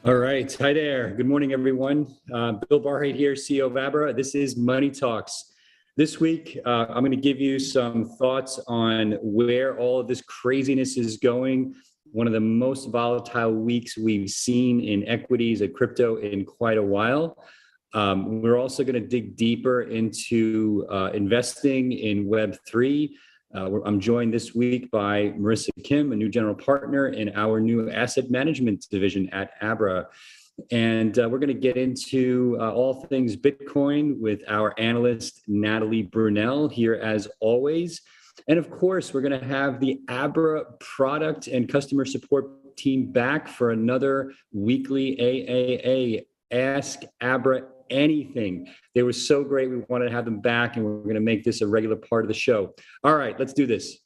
All right. Hi there. Good morning, everyone. Bill Barhydt here, CEO of Abra. This is Money Talks. This week, I'm going to give you some thoughts on where all of this craziness is going. One of the most volatile weeks we've seen in equities and crypto in quite a while. We're also going to dig deeper into investing in Web3. I'm joined this week by Marissa Kim, a new general partner in our new asset management division at Abra. And we're going to get into all things Bitcoin with our analyst, Natalie Brunell, here as always. And of course, we're going to have the Abra product and customer support team back for another weekly AAA, Ask Abra Anything. They were so great. We wanted to have them back, and we're going to make this a regular part of the show. All right, let's do this.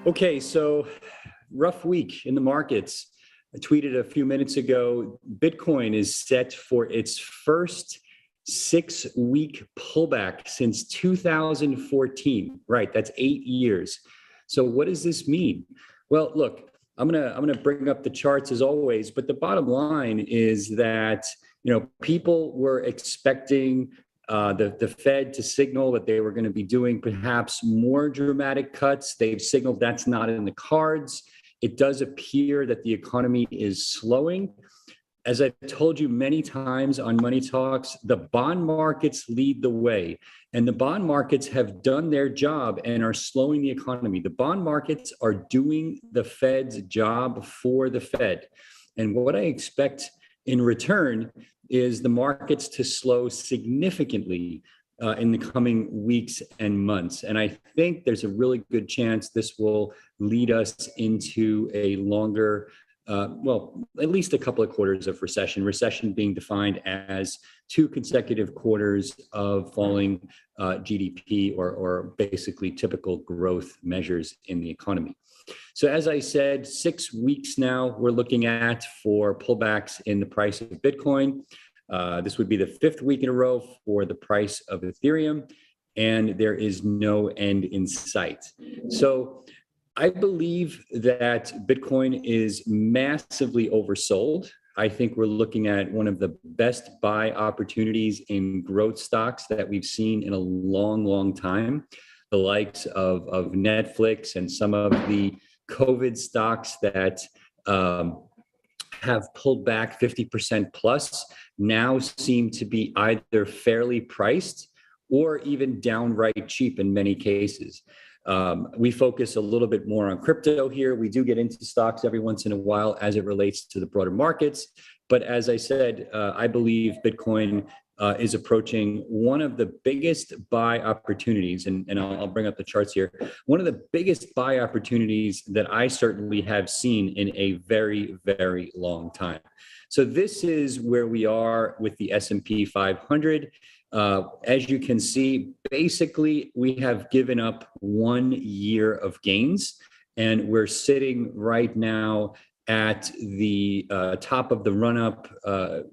Okay, so rough week in the markets. I tweeted a few minutes ago, Bitcoin is set for its first 6-week pullback since 2014. Right, that's 8 years. So what does this mean? Well, look, I'm gonna bring up the charts as always, but the bottom line is that people were expecting the Fed to signal that they were going to be doing perhaps more dramatic cuts. They've signaled that's not in the cards. It does appear that the economy is slowing. As I've told you many times on Money Talks, the bond markets lead the way, and the bond markets have done their job and are slowing the economy. The bond markets are doing the Fed's job for the Fed. And what I expect in return is the markets to slow significantly in the coming weeks and months. And I think there's a really good chance this will lead us into a longer at least a couple of quarters of recession. Recession being defined as 2 consecutive quarters of falling GDP or basically typical growth measures in the economy. So as I said, 6 weeks now we're looking at for pullbacks in the price of Bitcoin. This would be the 5th week in a row for the price of Ethereum, and there is no end in sight. So I believe that Bitcoin is massively oversold. I think we're looking at one of the best buy opportunities in growth stocks that we've seen in a long, long time. The likes of Netflix and some of the COVID stocks that have pulled back 50% plus now seem to be either fairly priced or even downright cheap in many cases. We focus a little bit more on crypto here. We do get into stocks every once in a while as it relates to the broader markets. But as I said, I believe Bitcoin is approaching one of the biggest buy opportunities, and I'll bring up the charts here. One of the biggest buy opportunities that I certainly have seen in a very, very long time. So this is where we are with the S&P 500. As you can see, basically, we have given up 1 year of gains, and we're sitting right now at the top of the run-up,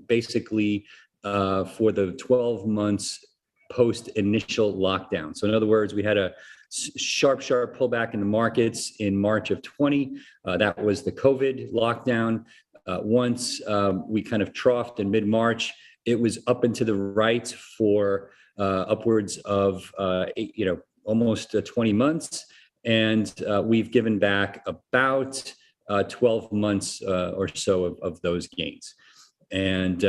basically for the 12 months post-initial lockdown. So in other words, we had a sharp pullback in the markets in March of 20. That was the COVID lockdown. Once we kind of troughed in mid-March, it was up and to the right for upwards of almost 20 months, and we've given back about 12 months or so of those gains. And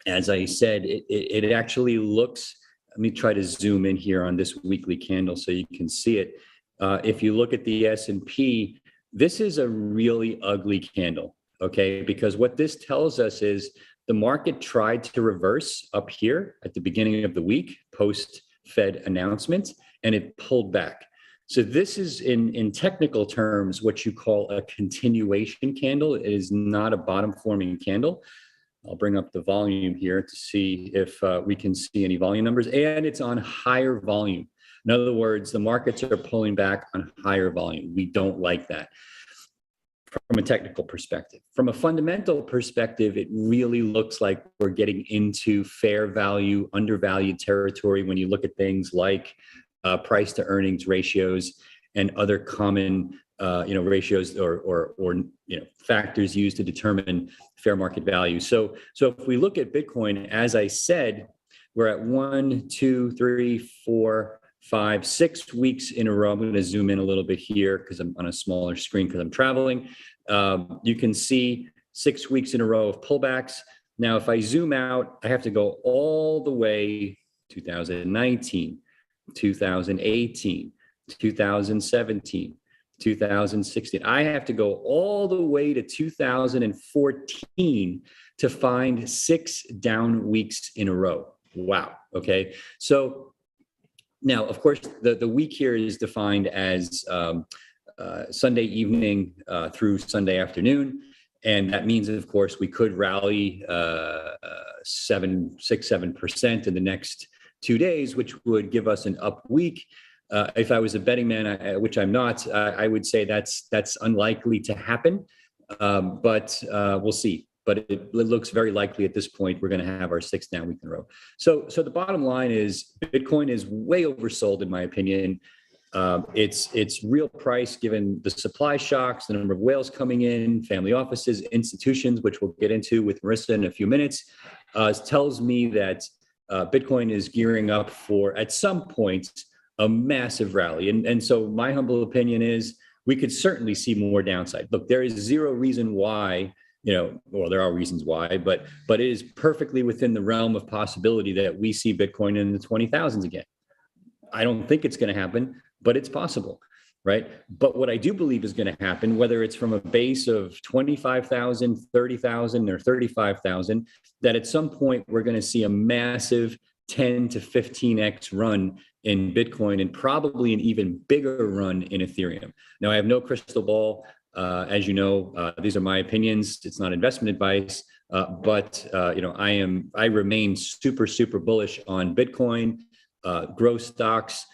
as I said, it actually looks. Let me try to zoom in here on this weekly candle so you can see it. If you look at the S&P, this is a really ugly candle. Okay, because what this tells us is the market tried to reverse up here at the beginning of the week, post-Fed announcement, and it pulled back. So this is, in technical terms, what you call a continuation candle. It is not a bottom-forming candle. I'll bring up the volume here to see if we can see any volume numbers, and it's on higher volume. In other words, the markets are pulling back on higher volume. We don't like that. from a technical perspective. From a fundamental perspective, it really looks like we're getting into fair value, undervalued territory when you look at things like price to earnings ratios and other common ratios or factors used to determine fair market value. So if we look at Bitcoin, as I said, we're at 1, 2, 3, 4, 5, 6 weeks in a row. I'm going to zoom in a little bit here because I'm on a smaller screen because I'm traveling. You can see 6 weeks in a row of pullbacks. Now, if I zoom out, I have to go all the way 2019, 2018, 2017, 2016. I have to go all the way to 2014 to find 6 down weeks in a row. Wow. Okay. So now, of course, the week here is defined as Sunday evening through Sunday afternoon. And that means, of course, we could rally 7% in the next 2 days, which would give us an up week. If I was a betting man, which I'm not, I would say that's unlikely to happen, but we'll see. But it looks very likely at this point we're going to have our 6th down week in a row. So the bottom line is Bitcoin is way oversold, in my opinion. Its real price, given the supply shocks, the number of whales coming in, family offices, institutions, which we'll get into with Marissa in a few minutes, tells me that Bitcoin is gearing up for, at some point, a massive rally. And so my humble opinion is we could certainly see more downside. Look, there is zero reason why, well, there are reasons why, but it is perfectly within the realm of possibility that we see Bitcoin in the 20,000s again. I don't think it's going to happen, but it's possible, right? But what I do believe is going to happen, whether it's from a base of 25,000, 30,000, or 35,000, that at some point we're going to see a massive 10 to 15x run in Bitcoin and probably an even bigger run in Ethereum. Now, I have no crystal ball. As you know, these are my opinions. It's not investment advice, but I remain super bullish on Bitcoin, growth stocks.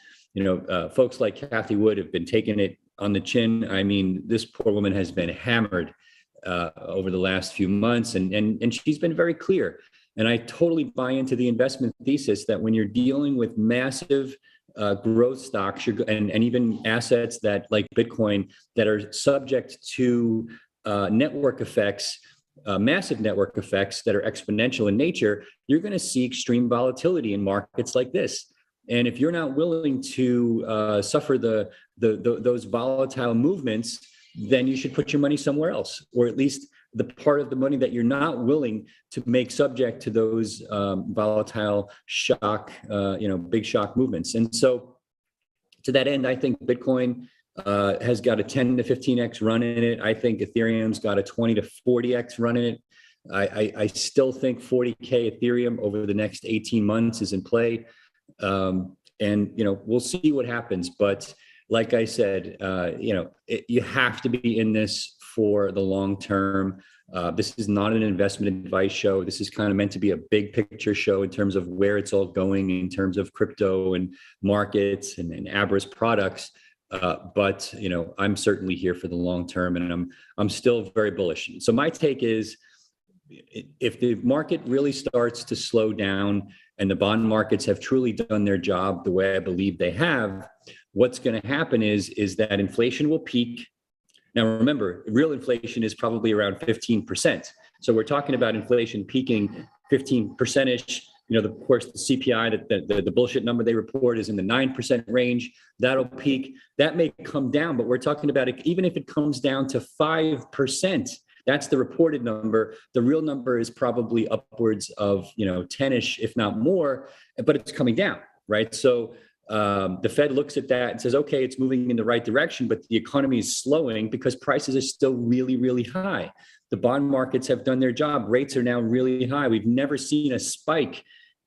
Folks like Cathie Wood have been taking it on the chin. I mean, this poor woman has been hammered over the last few months, and she's been very clear. And I totally buy into the investment thesis that when you're dealing with massive growth stocks and even assets that like Bitcoin that are subject to network effects, massive network effects that are exponential in nature, you're going to see extreme volatility in markets like this. And if you're not willing to suffer those volatile movements, then you should put your money somewhere else, or at least the part of the money that you're not willing to make subject to those volatile shock, big shock movements. And so to that end, I think Bitcoin has got a 10 to 15x run in it. I think Ethereum's got a 20 to 40x run in it. I still think 40K Ethereum over the next 18 months is in play. And we'll see what happens. But like I said, you have to be in this for the long term. This is not an investment advice show. This is kind of meant to be a big picture show in terms of where it's all going in terms of crypto and markets and Abra's products. But I'm certainly here for the long term, and I'm still very bullish. So my take is, if the market really starts to slow down and the bond markets have truly done their job the way I believe they have, what's going to happen is that inflation will peak. Now, remember, real inflation is probably around 15%. So we're talking about inflation peaking 15%-ish. Of course, the CPI, the bullshit number they report is in the 9% range. That'll peak. That may come down, but we're talking about it, even if it comes down to 5%. That's the reported number. The real number is probably upwards of 10-ish, if not more, but it's coming down, right? So the Fed looks at that and says, okay, it's moving in the right direction, but the economy is slowing because prices are still really, really high. The bond markets have done their job. Rates are now really high. We've never seen a spike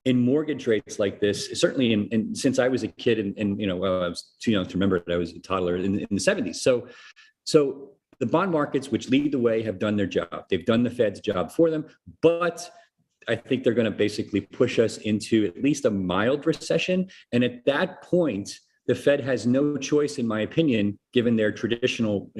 in mortgage rates like this, certainly since I was a kid, and I was too young to remember that I was a toddler in the 70s. So the bond markets, which lead the way, have done their job. They've done the Fed's job for them, but I think they're going to basically push us into at least a mild recession. And at that point, the Fed has no choice, in my opinion, given their traditional,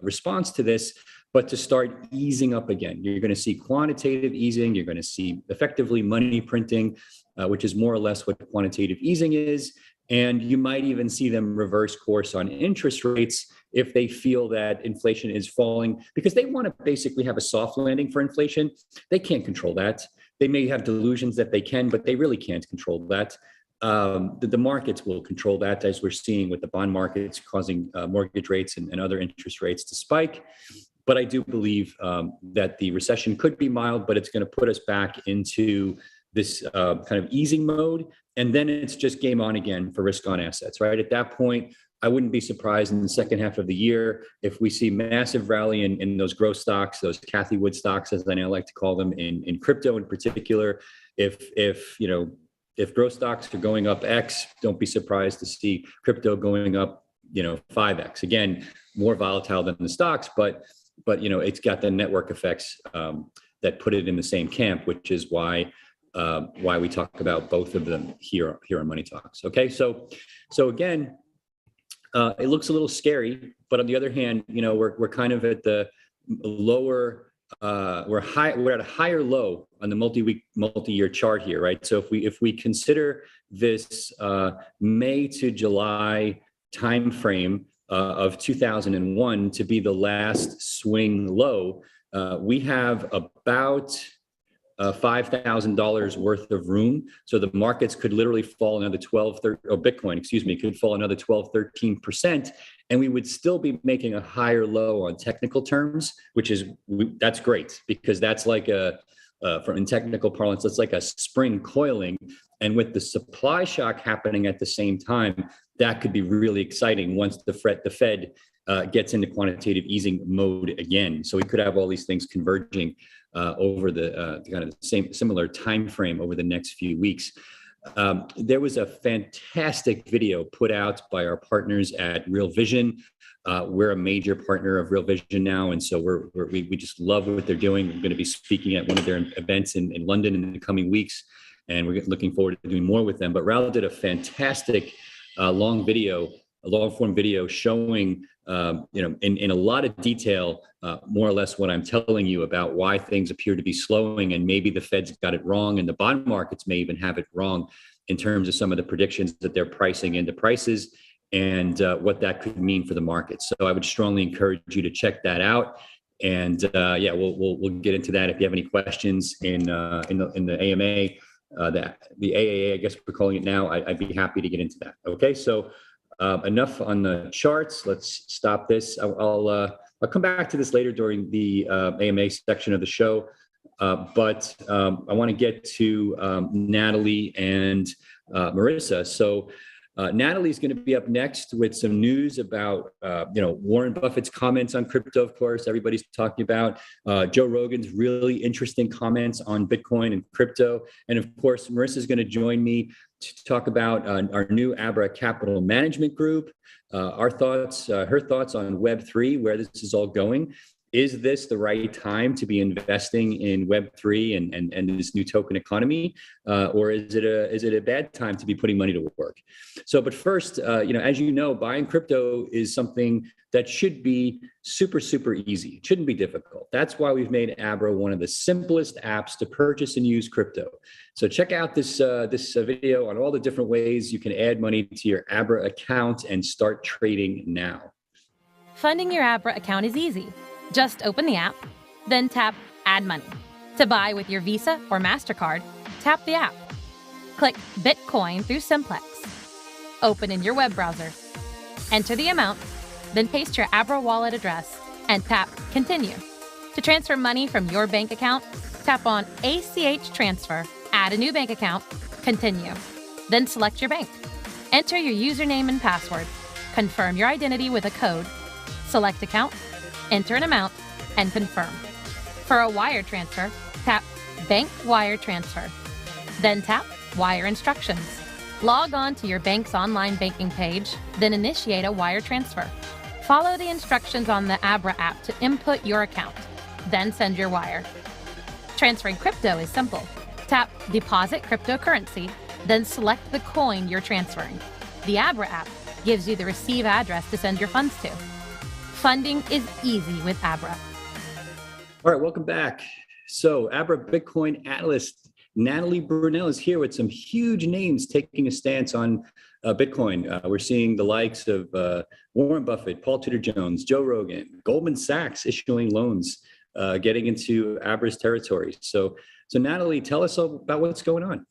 response to this, but to start easing up again. You're going to see quantitative easing. You're going to see effectively money printing, which is more or less what quantitative easing is. And you might even see them reverse course on interest rates if they feel that inflation is falling, because they want to basically have a soft landing for inflation. They can't control that. They may have delusions that they can, but they really can't control that. The markets will control that, as we're seeing with the bond markets causing mortgage rates and other interest rates to spike. But I do believe that the recession could be mild, but it's going to put us back into this kind of easing mode. And then it's just game on again for risk on assets, right? At that point, I wouldn't be surprised in the second half of the year if we see massive rally in those growth stocks, those Cathie Wood stocks, as I now like to call them, in crypto in particular. If growth stocks are going up X, don't be surprised to see crypto going up, 5X. Again, more volatile than the stocks, but it's got the network effects that put it in the same camp, which is why we talk about both of them here on Money Talks. Okay, so again, it looks a little scary, but on the other hand, we're kind of at the lower. We're at a higher low on the multi-year chart here, right? So if we consider this May to July timeframe of 2001 to be the last swing low, we have about $5,000 worth of room. So the markets could literally fall another 13%, could fall another 12, 13%. And we would still be making a higher low on technical terms, that's great, because that's like in technical parlance, it's like a spring coiling. And with the supply shock happening at the same time, that could be really exciting once the Fed gets into quantitative easing mode again. So we could have all these things converging over the kind of similar time frame over the next few weeks. There was a fantastic video put out by our partners at Real Vision. We're a major partner of Real Vision now, and so we just love what they're doing. We're going to be speaking at one of their events in London in the coming weeks, and we're looking forward to doing more with them. But Raul did a fantastic long form video showing, in a lot of detail, more or less what I'm telling you about why things appear to be slowing, and maybe the Fed's got it wrong, and the bond markets may even have it wrong in terms of some of the predictions that they're pricing into prices and what that could mean for the market. So I would strongly encourage you to check that out. And we'll get into that. If you have any questions in the AMA, the AAA, I guess we're calling it now, I'd be happy to get into that. Okay, so enough on the charts. Let's stop this. I'll come back to this later during the AMA section of the show. But I want to get to Natalie and Marissa. So Natalie's going to be up next with some news about, Warren Buffett's comments on crypto, of course, everybody's talking about, Joe Rogan's really interesting comments on Bitcoin and crypto. And of course, Marissa's going to join me to talk about our new Abra Capital Management group, her thoughts on Web3, where this is all going. Is this the right time to be investing in Web3 and this new token economy, or is it a bad time to be putting money to work? So, but first, as you know, buying crypto is something that should be super, super easy. It shouldn't be difficult. That's why we've made Abra one of the simplest apps to purchase and use crypto. So check out this video on all the different ways you can add money to your Abra account and start trading now. Funding your Abra account is easy. Just open the app, then tap Add Money. To buy with your Visa or MasterCard, tap the app. Click Bitcoin through Simplex. Open in your web browser. Enter the amount, then paste your Abra wallet address and tap Continue. To transfer money from your bank account, tap on ACH Transfer, add a new bank account, Continue. Then select your bank. Enter your username and password. Confirm your identity with a code. Select account, enter an amount, and confirm. For a wire transfer, tap Bank Wire Transfer. Then tap Wire Instructions. Log on to your bank's online banking page, then initiate a wire transfer. Follow the instructions on the Abra app to input your account, then send your wire. Transferring crypto is simple. Tap Deposit Cryptocurrency, then select the coin you're transferring. The Abra app gives you the receive address to send your funds to. Funding is easy with Abra. All right, welcome back. So Abra Bitcoin Analyst Natalie Brunell is here with some huge names taking a stance on Bitcoin. We're seeing the likes of Warren Buffett, Paul Tudor Jones, Joe Rogan, Goldman Sachs issuing loans, getting into Abra's territory. So Natalie, tell us about what's going on.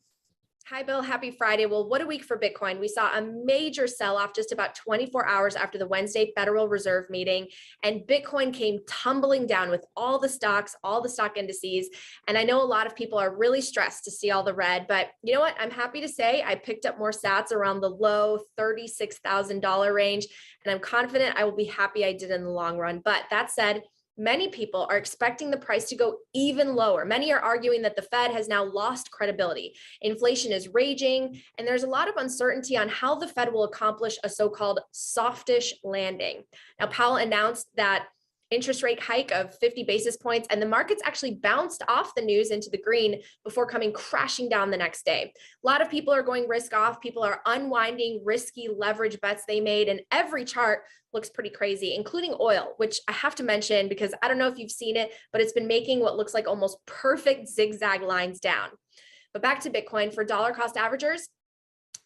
Hi, Bill. Happy Friday. Well, what a week for Bitcoin. We saw a major sell-off just about 24 hours after the Wednesday Federal Reserve meeting, and Bitcoin came tumbling down with all the stocks, all the stock indices. And I know a lot of people are really stressed to see all the red, but you know what? I'm happy to say I picked up more sats around the low $36,000 range, and I'm confident I will be happy I did in the long run. But that said, many people are expecting the price to go even lower. Many are arguing that the Fed has now lost credibility. Inflation is raging, and there's a lot of uncertainty on how the Fed will accomplish a so-called softish landing. Now, Powell announced that interest rate hike of 50 basis points, and the markets actually bounced off the news into the green before coming crashing down the next day. A lot of people are going risk off. People are unwinding risky leverage bets they made, and every chart looks pretty crazy, including oil, which I have to mention because I don't know if you've seen it, but it's been making what looks like almost perfect zigzag lines down. But back to Bitcoin, for dollar cost averagers,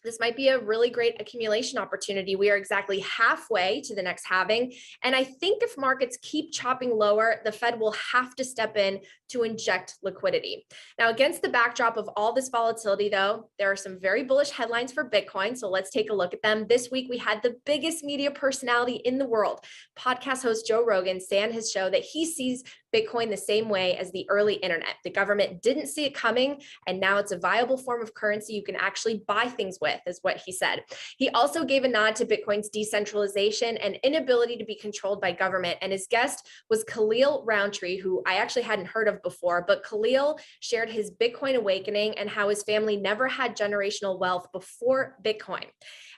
this might be a really great accumulation opportunity. We are exactly halfway to the next halving. And I think if markets keep chopping lower, the Fed will have to step in to inject liquidity. Now, against the backdrop of all this volatility, though, there are some very bullish headlines for Bitcoin. So let's take a look at them. This week, we had the biggest media personality in the world, podcast host Joe Rogan, say on his show that he sees Bitcoin the same way as the early internet. The government didn't see it coming, and now it's a viable form of currency you can actually buy things with, is what he said. He also gave a nod to Bitcoin's decentralization and inability to be controlled by government. And his guest was Khalil Roundtree, who I actually hadn't heard of before, but Khalil shared his Bitcoin awakening and how his family never had generational wealth before Bitcoin.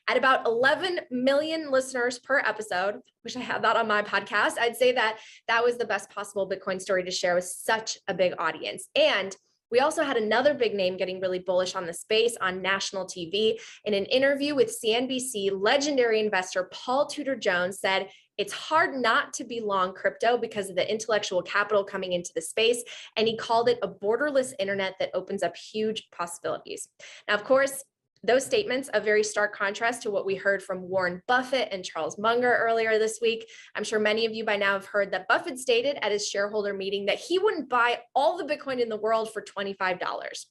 At about 11 million listeners per episode, wish I had that on my podcast, I'd say that was the best possible Bitcoin story to share with such a big audience. And we also had another big name getting really bullish on the space on national TV. In an interview with CNBC, legendary investor Paul Tudor Jones said, "It's hard not to be long crypto because of the intellectual capital coming into the space." And he called it a borderless internet that opens up huge possibilities. Now, of course, those statements are very stark contrast to what we heard from Warren Buffett and Charles Munger earlier this week. I'm sure many of you by now have heard that Buffett stated at his shareholder meeting that he wouldn't buy all the Bitcoin in the world for $25.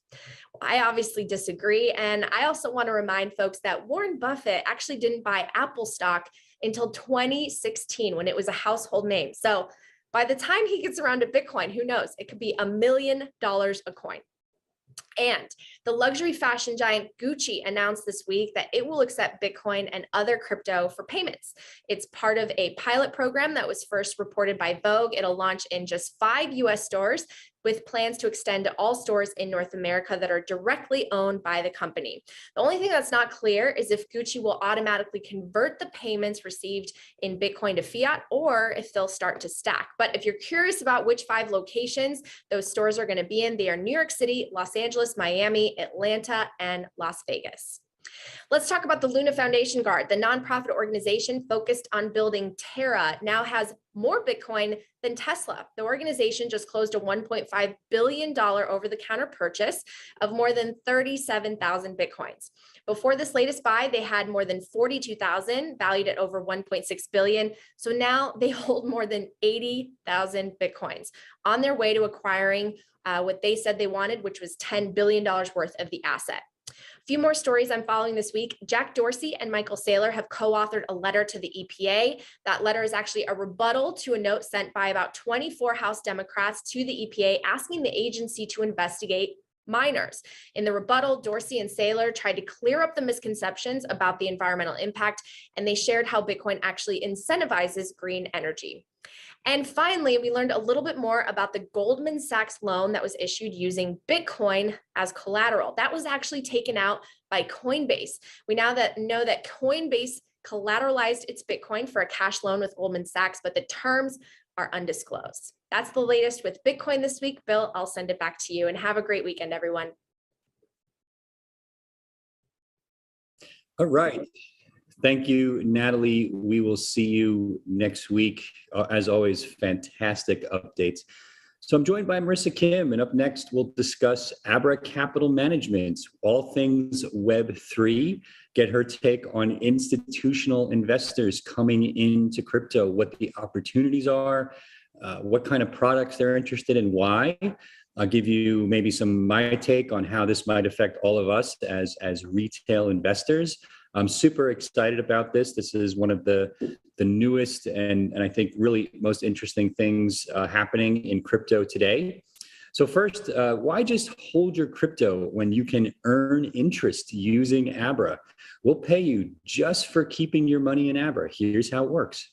I obviously disagree. And I also want to remind folks that Warren Buffett actually didn't buy Apple stock until 2016 when it was a household name. So by the time he gets around to Bitcoin, who knows? It could be $1 million a coin. And the luxury fashion giant Gucci announced this week that it will accept Bitcoin and other crypto for payments. It's part of a pilot program that was first reported by Vogue. It'll launch in just 5 US stores, with plans to extend to all stores in North America that are directly owned by the company. The only thing that's not clear is if Gucci will automatically convert the payments received in Bitcoin to fiat, or if they'll start to stack. But if you're curious about which 5 locations those stores are going to be in, they are New York City, Los Angeles, Miami, Atlanta, and Las Vegas. Let's talk about the Luna Foundation Guard. The nonprofit organization focused on building Terra now has more Bitcoin than Tesla. The organization just closed a $1.5 billion over-the-counter purchase of more than 37,000 Bitcoins. Before this latest buy, they had more than 42,000, valued at over 1.6 billion. So now they hold more than 80,000 Bitcoins on their way to acquiring what they said they wanted, which was $10 billion worth of the asset. A few more stories I'm following this week. Jack Dorsey and Michael Saylor have co-authored a letter to the EPA. That letter is actually a rebuttal to a note sent by about 24 House Democrats to the EPA asking the agency to investigate miners. In the rebuttal, Dorsey and Saylor tried to clear up the misconceptions about the environmental impact, and they shared how Bitcoin actually incentivizes green energy. And finally, we learned a little bit more about the Goldman Sachs loan that was issued using Bitcoin as collateral. That was actually taken out by Coinbase. We now know that Coinbase collateralized its Bitcoin for a cash loan with Goldman Sachs, but the terms are undisclosed. That's the latest with Bitcoin this week. Bill, I'll send it back to you, and have a great weekend, everyone. All right. Thank you, Natalie. We will see you next week. As always, fantastic updates. So I'm joined by Marissa Kim, and up next, we'll discuss Abra Capital Management, all things Web3, get her take on institutional investors coming into crypto, what the opportunities are, what kind of products they're interested in, why. I'll give you maybe my take on how this might affect all of us as retail investors. I'm super excited about this. This is one of the newest and I think really most interesting things happening in crypto today. So first, why just hold your crypto when you can earn interest using Abra? We'll pay you just for keeping your money in Abra. Here's how it works.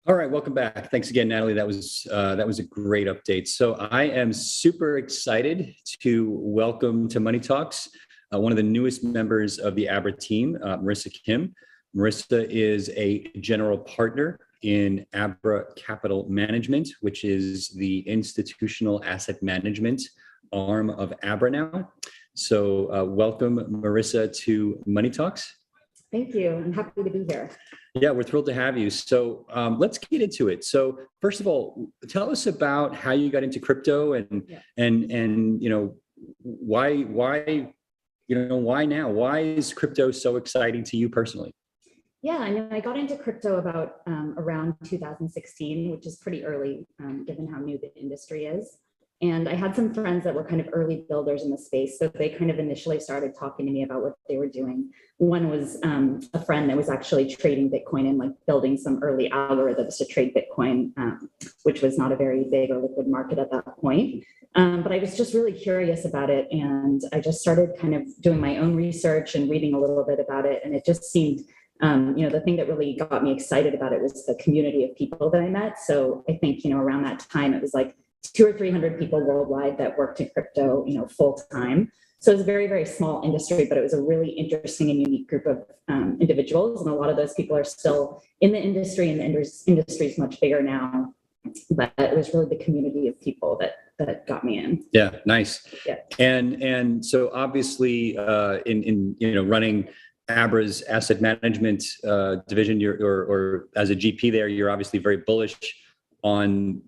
All right, welcome back. Thanks again, Natalie. That was a great update. So I am super excited to welcome to Money Talks one of the newest members of the Abra team, Marissa Kim. Marissa is a general partner in Abra Capital Management, which is the institutional asset management arm of Abra now. So welcome, Marissa, to Money Talks. Thank you. I'm happy to be here. Yeah, we're thrilled to have you. So let's get into it. So first of all, tell us about how you got into crypto and why now? Why is crypto so exciting to you personally? Yeah, I mean, I got into crypto about around 2016, which is pretty early given how new the industry is. And I had some friends that were kind of early builders in the space. So they kind of initially started talking to me about what they were doing. One was a friend that was actually trading Bitcoin and like building some early algorithms to trade Bitcoin, which was not a very big or liquid market at that point. But I was just really curious about it. And I just started kind of doing my own research and reading a little bit about it. And it just seemed, the thing that really got me excited about it was the community of people that I met. So I think, around that time, it was like 200 or 300 people worldwide that worked in crypto, full time. So it was a very, very small industry, but it was a really interesting and unique group of individuals. And a lot of those people are still in the industry, and the industry is much bigger now. But it was really the community of people that got me in. Yeah, nice. Yeah. And so obviously in running Abra's asset management division, or as a GP there, you're obviously very bullish on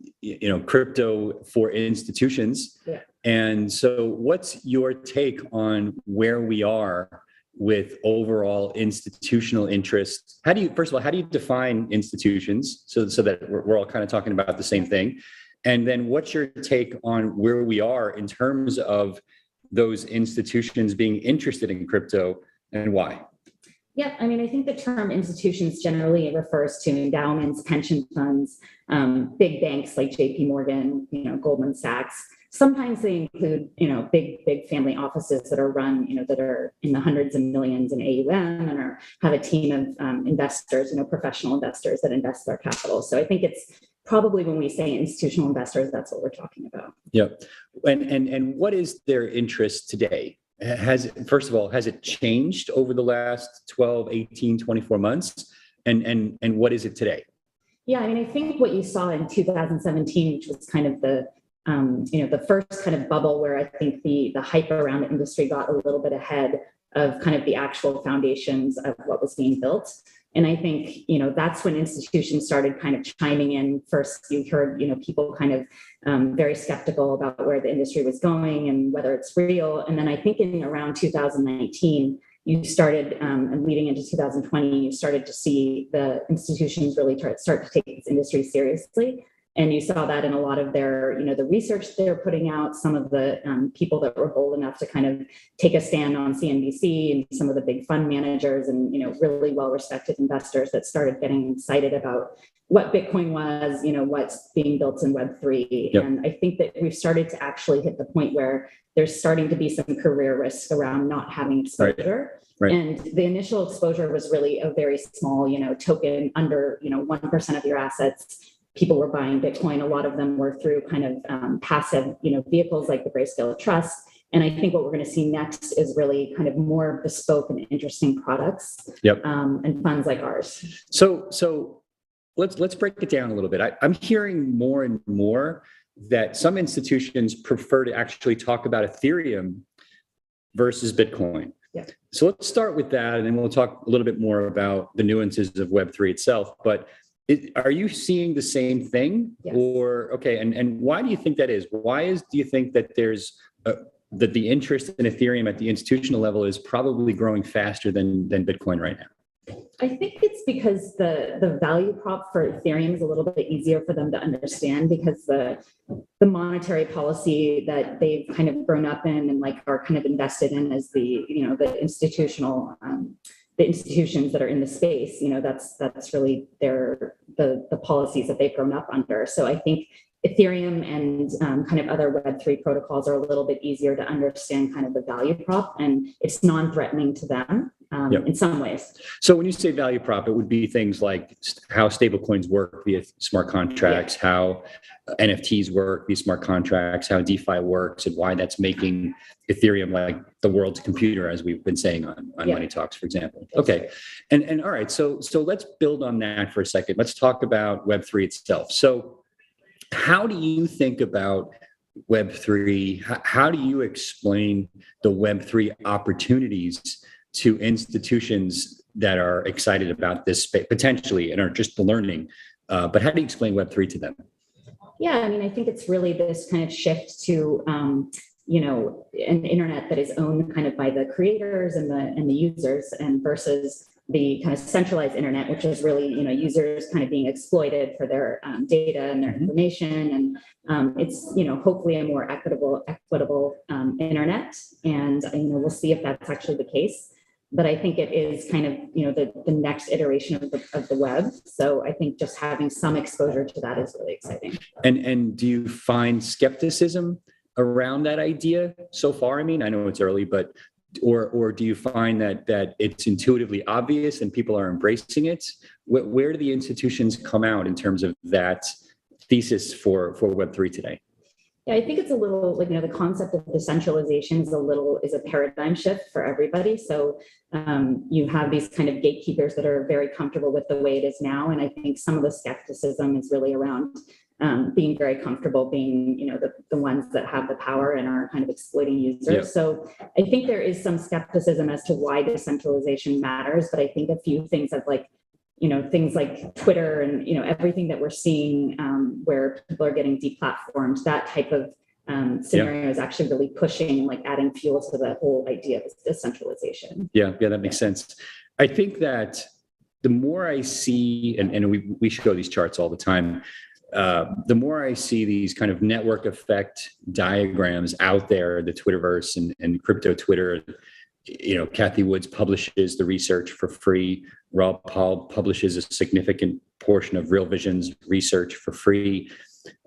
crypto for institutions. Yeah. And so what's your take on where we are with overall institutional interest? First of all, how do you define institutions so that we're all kind of talking about the same thing? And then what's your take on where we are in terms of those institutions being interested in crypto and why? Yeah, I mean, I think the term institutions generally refers to endowments, pension funds, big banks like JP Morgan, Goldman Sachs. Sometimes they include, big family offices that are run, that are in the hundreds of millions in AUM and have a team of investors, professional investors that invest their capital. So I think it's probably when we say institutional investors, that's what we're talking about. Yeah. And what is their interest today? First of all, has it changed over the last 12, 18, 24 months? And what is it today? Yeah, I mean, I think what you saw in 2017, which was kind of the first kind of bubble where I think the hype around the industry got a little bit ahead of kind of the actual foundations of what was being built. And I think, that's when institutions started kind of chiming in. First, you heard, people kind of very skeptical about where the industry was going and whether it's real. And then I think in around 2019, you started, and leading into 2020, you started to see the institutions really start to take this industry seriously. And you saw that in a lot of their, the research they're putting out, some of the people that were bold enough to kind of take a stand on CNBC, and some of the big fund managers and, really well-respected investors that started getting excited about what Bitcoin was, what's being built in Web3. Yep. And I think that we've started to actually hit the point where there's starting to be some career risk around not having exposure. Right. And the initial exposure was really a very small, token under, 1% of your assets. People were buying Bitcoin. A lot of them were through kind of passive, vehicles like the Grayscale Trust. And I think what we're going to see next is really kind of more bespoke and interesting products. Yep. And funds like ours. So let's break it down a little bit. I'm hearing more and more that some institutions prefer to actually talk about Ethereum versus Bitcoin. Yeah. So let's start with that, and then we'll talk a little bit more about the nuances of Web3 itself. But are you seeing the same thing? Yes. Or, okay, and why do you think that is? Do you think that there's that the interest in Ethereum at the institutional level is probably growing faster than Bitcoin right now? I think it's because the value prop for Ethereum is a little bit easier for them to understand, because the monetary policy that they've kind of grown up in and are kind of invested in as the institutional the institutions that are in the space, that's really the policies that they've grown up under. So I think Ethereum and kind of other Web3 protocols are a little bit easier to understand kind of the value prop, and it's non-threatening to them in some ways. So when you say value prop, it would be things like how stablecoins work via smart contracts, how NFTs work via smart contracts, how DeFi works, and why that's making Ethereum like the world's computer, as we've been saying on Money Talks, for example. Okay. And all right, so let's build on that for a second. Let's talk about Web3 itself. So how do you think about Web3? How do you explain the Web3 opportunities to institutions that are excited about this space potentially and are just learning? But how do you explain Web3 to them? Yeah, I mean, I think it's really this kind of shift to, an internet that is owned kind of by the creators and the users, and versus the kind of centralized internet, which is really, users kind of being exploited for their data and their information. And it's, hopefully a more equitable internet. And, we'll see if that's actually the case. But I think it is kind of, the next iteration of the web. So I think just having some exposure to that is really exciting. And do you find skepticism around that idea so far? I mean, I know it's early, but or do you find that it's intuitively obvious and people are embracing it? Where do the institutions come out in terms of that thesis for Web3 today? Yeah, I think it's a little the concept of decentralization is a paradigm shift for everybody. So you have these kind of gatekeepers that are very comfortable with the way it is now. And I think some of the skepticism is really around being very comfortable being, the ones that have the power and are kind of exploiting users. Yep. So I think there is some skepticism as to why decentralization matters. But I think a few things of things like Twitter and, everything that we're seeing where people are getting deplatformed, that type of scenario is actually really pushing, adding fuel to the whole idea of decentralization. Yeah, that makes sense. I think that the more I see, and we show these charts all the time, the more I see these kind of network effect diagrams out there, the Twitterverse and crypto Twitter, Kathy Woods publishes the research for free. Rob Paul publishes a significant portion of Real Vision's research for free.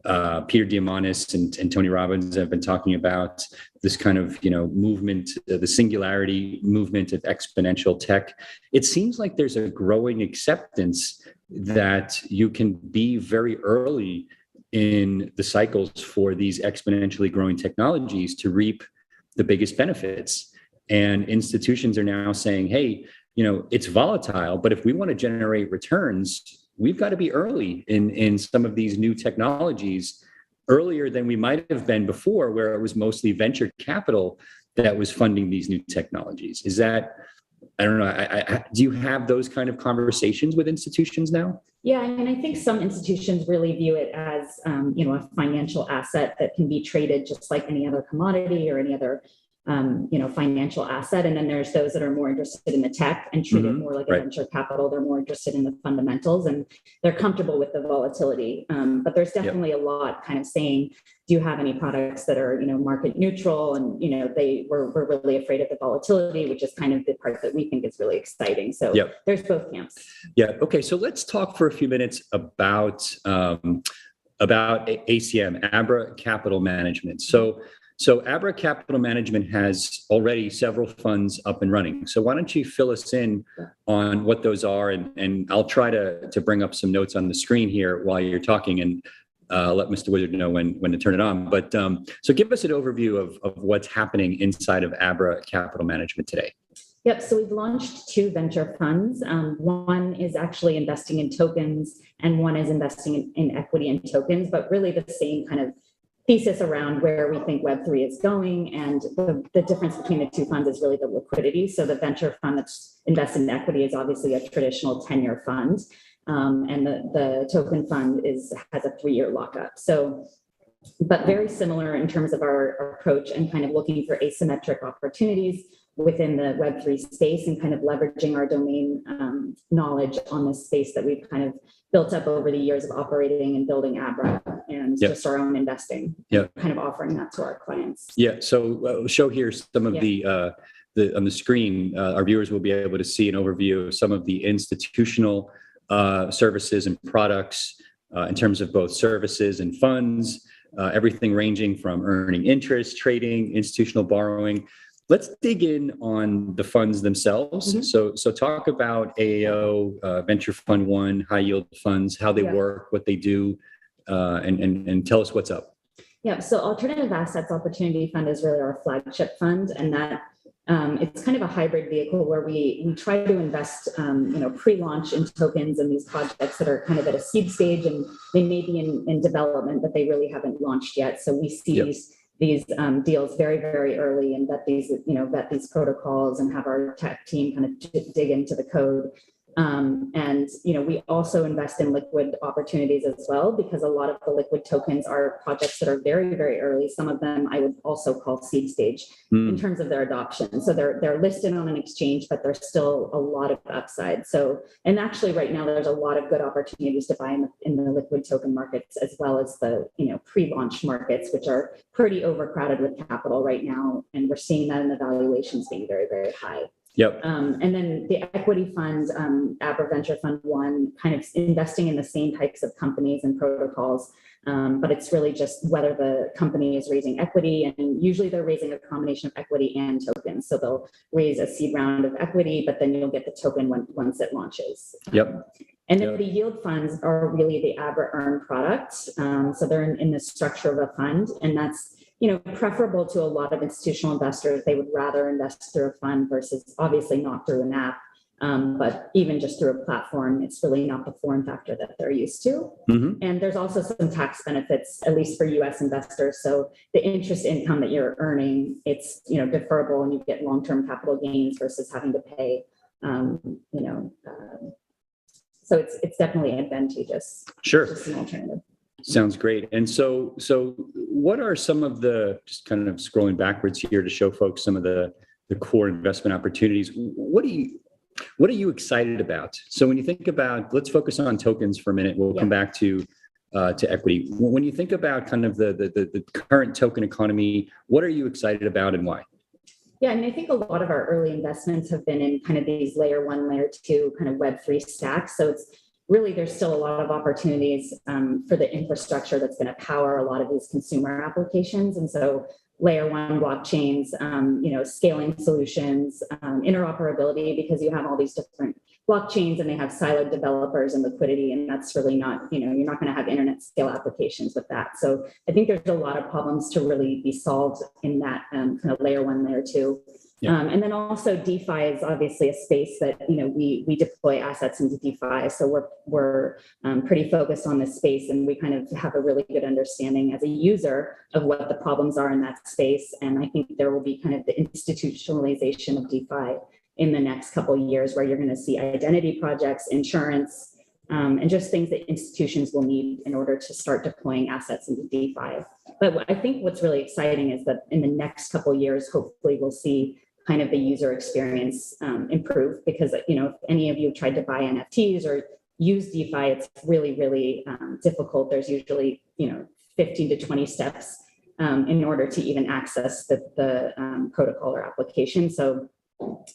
Peter Diamandis and Tony Robbins have been talking about this kind of, movement, the singularity movement of exponential tech. It seems like there's a growing acceptance that you can be very early in the cycles for these exponentially growing technologies to reap the biggest benefits. And institutions are now saying, hey, it's volatile, but if we want to generate returns, we've got to be early in some of these new technologies, earlier than we might have been before, where it was mostly venture capital that was funding these new technologies. Is that, I don't know, do you have those kind of conversations with institutions now? Yeah, I think some institutions really view it as, a financial asset that can be traded just like any other commodity or any other financial asset. And then there's those that are more interested in the tech and treat it more like a venture capital. They're more interested in the fundamentals and they're comfortable with the volatility. But there's definitely a lot kind of saying, do you have any products that are, market neutral? And, we're really afraid of the volatility, which is kind of the part that we think is really exciting. So there's both camps. Yeah. Okay. So let's talk for a few minutes about ACM, Abra Capital Management. So Abra Capital Management has already several funds up and running. So why don't you fill us in on what those are, and I'll try to bring up some notes on the screen here while you're talking, and let Mr. Wizard know when to turn it on. But so give us an overview of what's happening inside of Abra Capital Management today. Yep. So we've launched 2 venture funds. One is actually investing in tokens, and one is investing in equity and tokens, but really the same kind of thesis around where we think Web3 is going. And the difference between the 2 funds is really the liquidity. So the venture fund that's invested in equity is obviously a traditional 10-year fund. And the token fund has a 3-year lockup. So, but very similar in terms of our approach and kind of looking for asymmetric opportunities within the Web3 space and kind of leveraging our domain knowledge on this space that we've kind of built up over the years of operating and building Abra and just our own investing, kind of offering that to our clients. Yeah. So show here some of the on the screen, our viewers will be able to see an overview of some of the institutional services and products in terms of both services and funds, everything ranging from earning interest, trading, institutional borrowing. Let's dig in on the funds themselves. So talk about AAO, Venture Fund 1, high yield funds, how they work, what they do, and tell us what's up. Yeah, so Alternative Assets Opportunity Fund is really our flagship fund, and that it's kind of a hybrid vehicle where we try to invest, pre-launch in tokens and these projects that are kind of at a seed stage, and they may be in development, but they really haven't launched yet. So we see these deals very, very early and vet these protocols and have our tech team kind of dig into the code. And we also invest in liquid opportunities as well, because a lot of the liquid tokens are projects that are very, very early. Some of them I would also call seed stage in terms of their adoption. So they're listed on an exchange, but there's still a lot of upside. So, and actually right now there's a lot of good opportunities to buy in the liquid token markets, as well as the pre-launch markets, which are pretty overcrowded with capital right now. And we're seeing that in the valuations being very, very high. Yep. And then the equity fund, Abra Venture Fund 1, kind of investing in the same types of companies and protocols, but it's really just whether the company is raising equity, and usually they're raising a combination of equity and tokens. So they'll raise a seed round of equity, but then you'll get the token once it launches. Yep. And then the yield funds are really the Abra Earn product. So they're in the structure of a fund, and that's preferable to a lot of institutional investors. They would rather invest through a fund versus obviously not through an app, but even just through a platform, it's really not the form factor that they're used to. And there's also some tax benefits, at least for US investors. So the interest income that you're earning, it's deferrable, and you get long-term capital gains versus having to pay, so it's definitely advantageous. Sure. Just an alternative. Sounds great. And so what are some of the, just kind of scrolling backwards here to show folks some of the core investment opportunities, what are you excited about? So when you think about, let's focus on tokens for a minute. We'll come back to equity. When you think about kind of the current token economy, what are you excited about and why? Yeah, I think a lot of our early investments have been in kind of these layer 1, layer 2 kind of Web3 stacks. So it's really, there's still a lot of opportunities for the infrastructure that's going to power a lot of these consumer applications. And so layer 1 blockchains, scaling solutions, interoperability, because you have all these different blockchains and they have siloed developers and liquidity, and that's really not, you're not going to have internet scale applications with that. So I think there's a lot of problems to really be solved in that kind of layer 1, layer 2. And then also DeFi is obviously a space that, we deploy assets into DeFi. So we're pretty focused on this space, and we kind of have a really good understanding as a user of what the problems are in that space. And I think there will be kind of the institutionalization of DeFi in the next couple of years, where you're going to see identity projects, insurance, and just things that institutions will need in order to start deploying assets into DeFi. But I think what's really exciting is that in the next couple of years, hopefully we'll see kind of the user experience improve, because, you know, if any of you tried to buy NFTs or use DeFi, it's really, really difficult. There's usually, you know, 15 to 20 steps in order to even access the protocol or application. So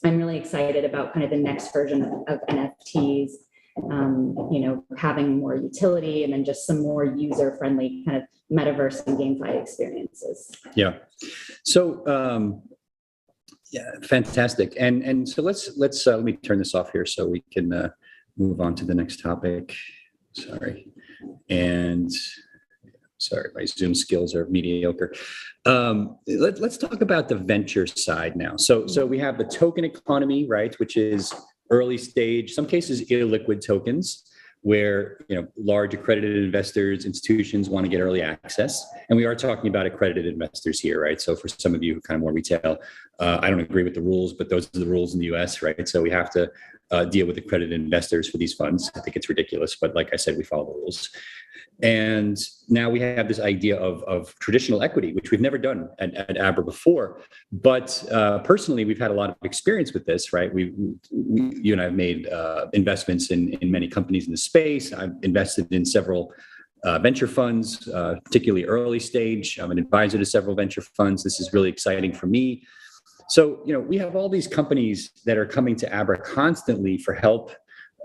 I'm really excited about kind of the next version of NFTs, you know, having more utility and then just some more user-friendly kind of metaverse and GameFi experiences. Yeah. So, yeah, fantastic. And so let's let me turn this off here so we can move on to the next topic. Sorry. And sorry, my Zoom skills are mediocre. Let's talk about the venture side now. So we have the token economy, right, which is early stage, some cases illiquid tokens, where, you know, large accredited investors, institutions want to get early access. And we are talking about accredited investors here, right? So for some of you who kind of more retail, I don't agree with the rules, but those are the rules in the US, right? So we have to deal with accredited investors for these funds. I think it's ridiculous, but like I said, we follow the rules. And now we have this idea of traditional equity, which we've never done at Abra before. But personally, we've had a lot of experience with this, right? You and I have made investments in many companies in the space. I've invested in several venture funds, particularly early stage. I'm an advisor to several venture funds. This is really exciting for me. So, you know, we have all these companies that are coming to Abra constantly for help.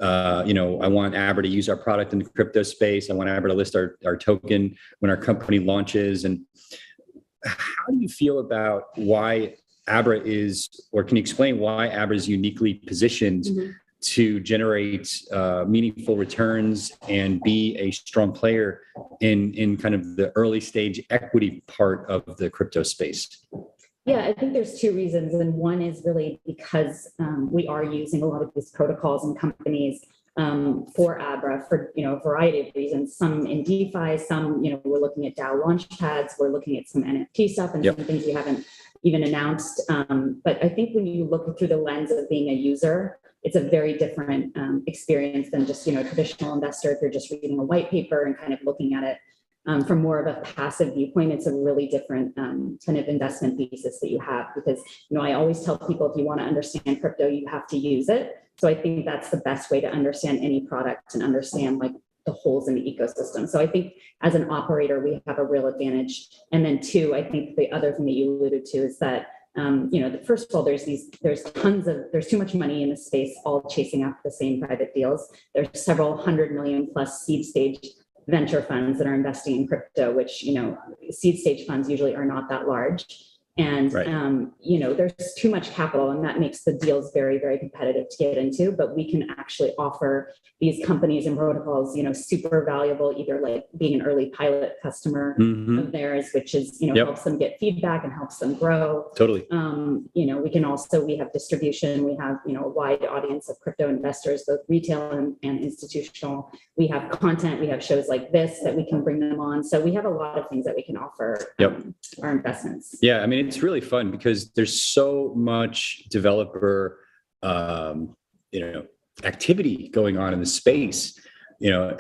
You know, I want Abra to use our product in the crypto space. I want Abra to list our token when our company launches. And how do you feel about why Abra is, or can you explain why Abra is uniquely positioned to generate meaningful returns and be a strong player in kind of the early stage equity part of the crypto space? Yeah, I think there's two reasons. And one is really because we are using a lot of these protocols and companies for Abra for, you know, a variety of reasons. Some in DeFi, some, you know, we're looking at DAO launch pads, we're looking at some NFT stuff and some things we haven't even announced. But I think when you look through the lens of being a user, it's a very different experience than just, you know, a traditional investor. If you're just reading a white paper and kind of looking at it from more of a passive viewpoint, it's a really different kind of investment thesis that you have, because, you know, I always tell people, if you want to understand crypto, you have to use it. So I think that's the best way to understand any product and understand like the holes in the ecosystem. So I think as an operator, we have a real advantage. And then two, I think the other thing that you alluded to is that, you know, first of all, there's too much money in the space, all chasing after the same private deals. There's several 100 million plus seed stage venture funds that are investing in crypto, which, you know, seed stage funds usually are not that large. And, you know, there's too much capital, and that makes the deals very, very competitive to get into. But we can actually offer these companies and protocols, you know, super valuable, either like being an early pilot customer of theirs, which is, you know, helps them get feedback and helps them grow. Totally. You know, we have distribution, we have, you know, a wide audience of crypto investors, both retail and institutional. We have content, we have shows like this that we can bring them on. So we have a lot of things that we can offer our investments. Yeah, I mean, it's really fun because there's so much developer, you know, activity going on in the space. You know,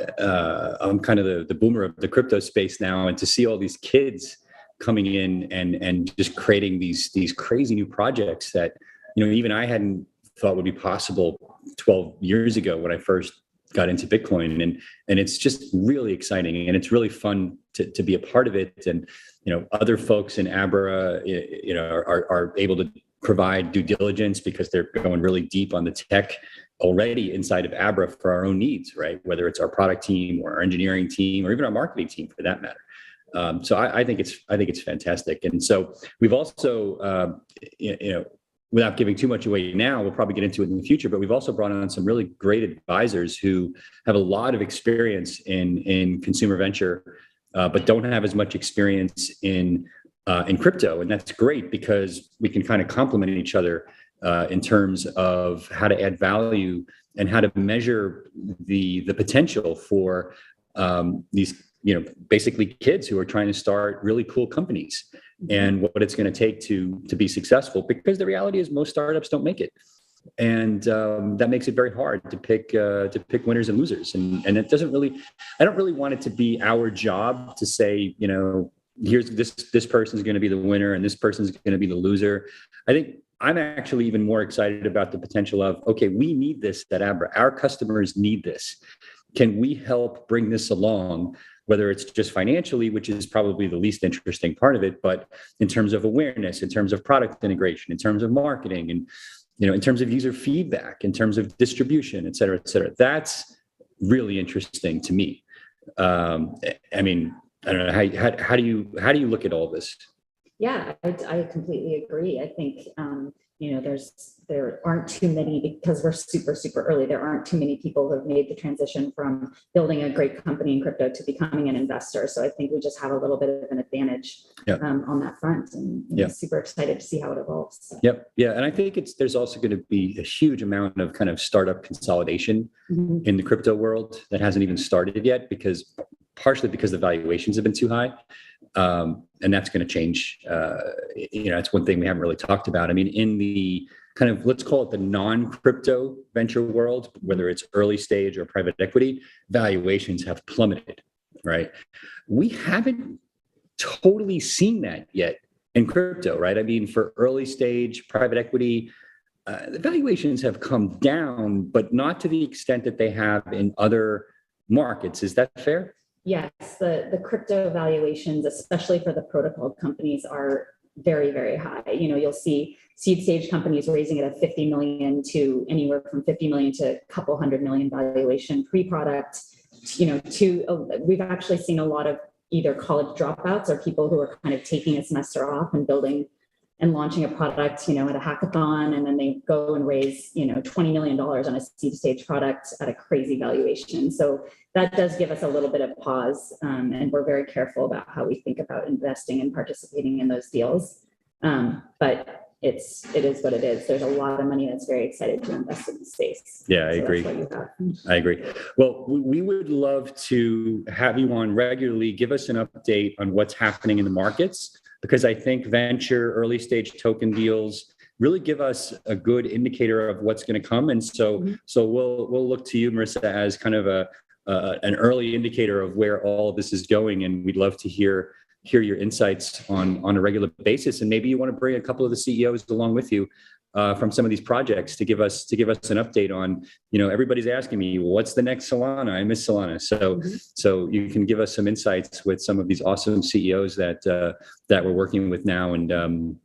I'm kind of the boomer of the crypto space now, and to see all these kids coming in and just creating these crazy new projects that, you know, even I hadn't thought would be possible 12 years ago when I first got into Bitcoin, and it's just really exciting, and it's really fun to be a part of it. And, you know, other folks in Abra, you know, are able to provide due diligence because they're going really deep on the tech already inside of Abra for our own needs, right? Whether it's our product team or our engineering team or even our marketing team for that matter. So I think it's fantastic. And so we've also, you know, without giving too much away now, we'll probably get into it in the future, but we've also brought on some really great advisors who have a lot of experience in consumer venture, but don't have as much experience in crypto. And that's great because we can kind of complement each other in terms of how to add value and how to measure the potential for these, you know, basically kids who are trying to start really cool companies, and what it's going to take to be successful, because the reality is most startups don't make it. And that makes it very hard to pick winners and losers. And it doesn't really, I don't really want it to be our job to say, here's this person's going to be the winner and this person's going to be the loser. I think I'm actually even more excited about the potential of, okay, we need this at Abra. Our customers need this. Can we help bring this along, whether it's just financially, which is probably the least interesting part of it, but in terms of awareness, in terms of product integration, in terms of marketing, and in terms of user feedback, in terms of distribution, et cetera, et cetera. That's really interesting to me. I mean, I don't know, how do you look at all this? Yeah, I completely agree. I think, there aren't too many, because we're super, super early. There aren't too many people who have made the transition from building a great company in crypto to becoming an investor. So I think we just have a little bit of an advantage on that front, and super excited to see how it evolves. So. Yep. Yeah. And I think there's also going to be a huge amount of kind of startup consolidation in the crypto world that hasn't even started yet, partially because the valuations have been too high. And that's going to change. It's one thing we haven't really talked about. I mean, in the kind of, let's call it the non-crypto venture world, whether it's early stage or private equity, valuations have plummeted, right? We haven't totally seen that yet in crypto, right? I mean, for early stage private equity, the valuations have come down, but not to the extent that they have in other markets. Is that fair? Yes, the crypto valuations, especially for the protocol companies, are very, very high. You'll see seed stage companies raising it at 50 million to anywhere from 50 million to a couple $100 million valuation pre-product. We've actually seen a lot of either college dropouts or people who are kind of taking a semester off and building and launching a product, at a hackathon, and then they go and raise, $20 million on a seed stage product at a crazy valuation. So that does give us a little bit of pause, and we're very careful about how we think about investing and participating in those deals. But it is what it is. There's a lot of money that's very excited to invest in the space. Yeah, I agree. I agree. Well, we would love to have you on regularly. Give us an update on what's happening in the markets, because I think venture early stage token deals really give us a good indicator of what's going to come. And so we'll look to you, Marissa, as kind of an early indicator of where all of this is going. And we'd love to hear your insights on a regular basis. And maybe you want to bring a couple of the CEOs along with you from some of these projects to give us an update on, everybody's asking me, well, what's the next Solana? I miss Solana. So you can give us some insights with some of these awesome CEOs that we're working with now. And,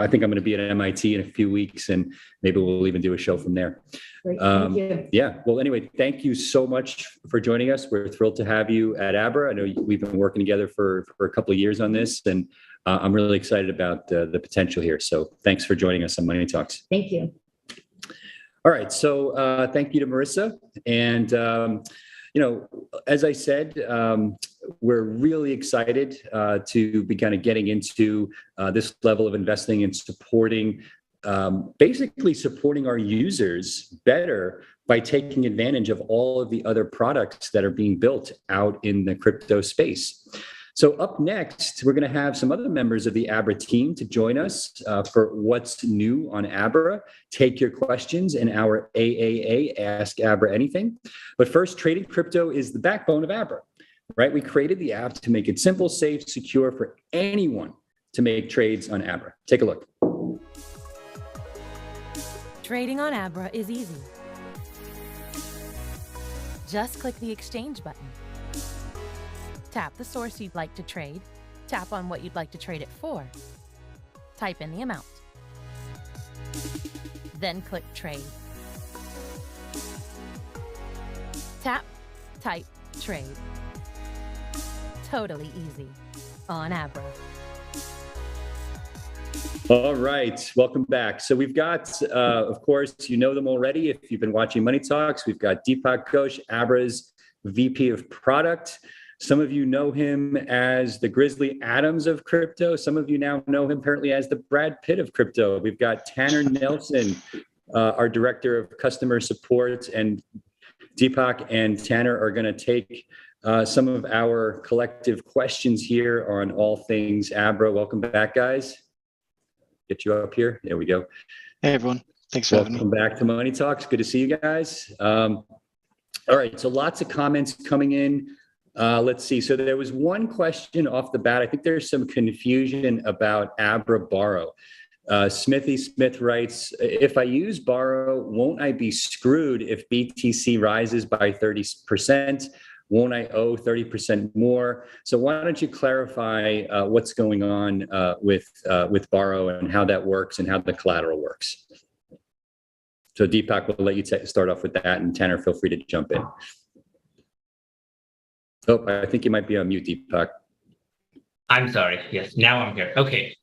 I think I'm going to be at MIT in a few weeks, and maybe we'll even do a show from there. Great, thank you. Yeah. Well, anyway, thank you so much for joining us. We're thrilled to have you at Abra. I know we've been working together for a couple of years on this, and I'm really excited about the potential here. So thanks for joining us on Money Talks. Thank you. All right. So thank you to Marissa. And, as I said, we're really excited to be kind of getting into this level of investing and basically supporting our users better by taking advantage of all of the other products that are being built out in the crypto space. So up next, we're going to have some other members of the Abra team to join us for What's New on Abra. Take your questions in our AAA, Ask Abra Anything. But first, trading crypto is the backbone of Abra, right? We created the app to make it simple, safe, secure for anyone to make trades on Abra. Take a look. Trading on Abra is easy. Just click the exchange button. Tap the source you'd like to trade, tap on what you'd like to trade it for, type in the amount, then click Trade. Tap, type, trade. Totally easy on Abra. All right, welcome back. So we've got, of course, you know them already if you've been watching Money Talks. We've got Deepak Ghosh, Abra's VP of Product. Some of you know him as the Grizzly Adams of crypto. Some of you now know him apparently as the Brad Pitt of crypto. We've got Tanner Nelson, our Director of Customer Support, and Deepak and Tanner are going to take some of our collective questions here on all things Abra. Welcome back, guys. Get you up here. There we go. Hey, everyone. Thanks for having me. Welcome back to Money Talks. Good to see you guys. All right, so lots of comments coming in. Let's see. So there was one question off the bat. I think there's some confusion about Abra Borrow. Smithy Smith writes, if I use Borrow, won't I be screwed if BTC rises by 30%? Won't I owe 30% more? So why don't you clarify what's going on with Borrow and how that works and how the collateral works? So Deepak, will let you start off with that, and Tanner, feel free to jump in. Oh, I think you might be on mute, Deepak. I'm sorry. Yes, now I'm here. Okay.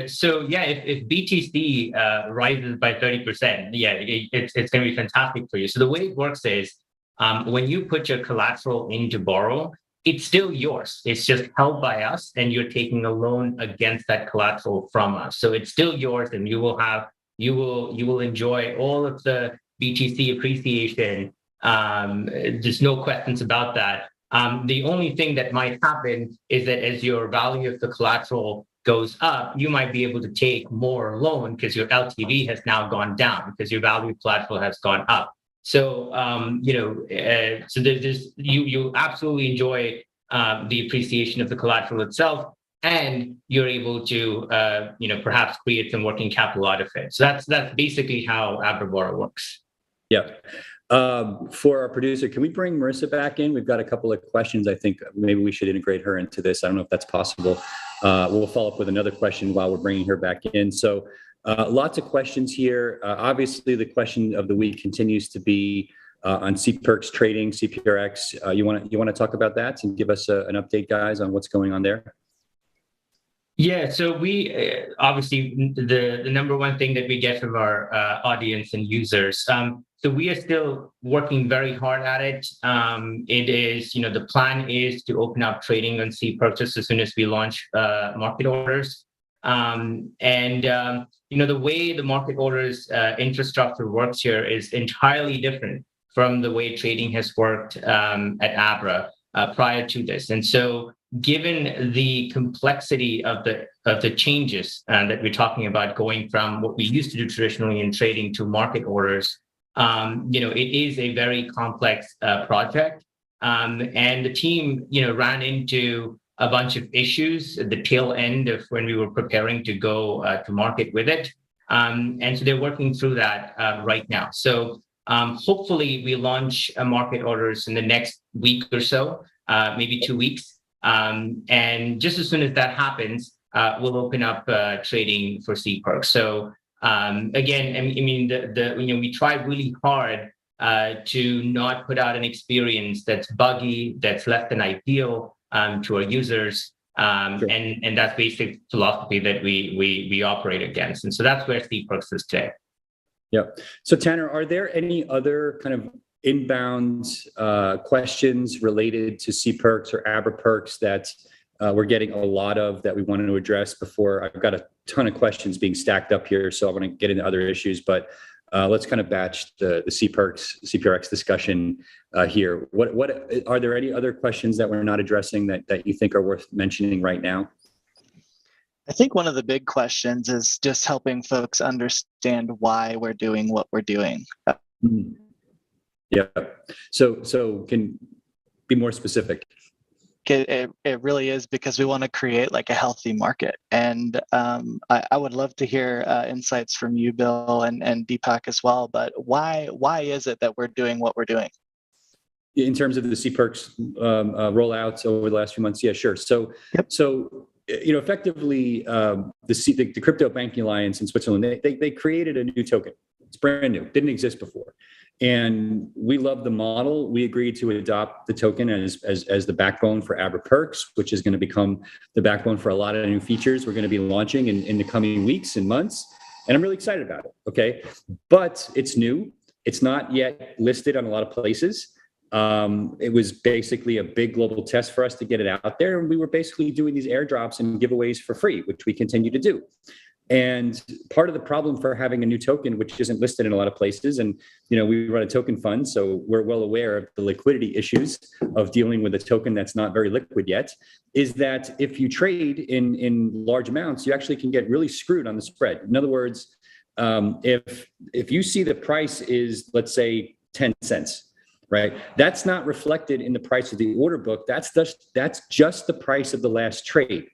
So yeah, if BTC rises by 30%, yeah, it's going to be fantastic for you. So the way it works is when you put your collateral into Borrow, it's still yours. It's just held by us, and you're taking a loan against that collateral from us. So it's still yours, and you will enjoy all of the BTC appreciation. There's no questions about that. The only thing that might happen is that as your value of the collateral goes up, you might be able to take more loan because your LTV has now gone down because your value of collateral has gone up. So, so there's you absolutely enjoy the appreciation of the collateral itself, and you're able to, perhaps create some working capital out of it. So that's basically how Abra Borrow works. Yeah. For our producer, can we bring Marissa back in? We've got a couple of questions. I think maybe we should integrate her into this. I don't know if that's possible. We'll follow up with another question while we're bringing her back in. So lots of questions here. Obviously, the question of the week continues to be on CPERX trading, CPRX. You want to talk about that and give us an update, guys, on what's going on there? Yeah, so we obviously the number one thing that we get from our audience and users. So we are still working very hard at it. It is, the plan is to open up trading on CPERX as soon as we launch market orders. The way the market orders infrastructure works here is entirely different from the way trading has worked at Abra prior to this. And so, given the complexity of the changes that we're talking about, going from what we used to do traditionally in trading to market orders, it is a very complex project, and the team, ran into a bunch of issues at the tail end of when we were preparing to go to market with it, and so they're working through that right now. So hopefully we launch market orders in the next week or so, maybe 2 weeks. And just as soon as that happens, we'll open up trading for CPERX. So again, I mean, we try really hard to not put out an experience that's buggy, that's less than ideal to our users, sure. and that's basic philosophy that we operate against. And so that's where CPERX is today. Yeah. So Tanner, are there any other kind of inbound questions related to CPERX or AbraPerks that we're getting a lot of that we wanted to address before? I've got a ton of questions being stacked up here, so I want to get into other issues, but let's kind of batch the CPERX discussion here. What are there any other questions that we're not addressing that you think are worth mentioning right now? I think one of the big questions is just helping folks understand why we're doing what we're doing. Mm-hmm. Yeah. So can be more specific. It really is because we want to create like a healthy market. And I would love to hear insights from you, Bill, and Deepak as well. But why is it that we're doing what we're doing? In terms of the CPERX rollouts over the last few months? Yeah, sure. So, yep. So effectively, the Crypto Banking Alliance in Switzerland, they created a new token. It's brand new, didn't exist before. And we love the model. We agreed to adopt the token as the backbone for AbraPerks, which is going to become the backbone for a lot of new features we're going to be launching in the coming weeks and months. And I'm really excited about it. Okay. But it's new. It's not yet listed on a lot of places. It was basically a big global test for us to get it out there. And we were basically doing these airdrops and giveaways for free, which we continue to do. And part of the problem for having a new token, which isn't listed in a lot of places, and we run a token fund, so we're well aware of the liquidity issues of dealing with a token that's not very liquid yet, is that if you trade in large amounts, you actually can get really screwed on the spread. In other words, if you see the price is, let's say, 10 cents, right? That's not reflected in the price of the order book. That's just the price of the last trade.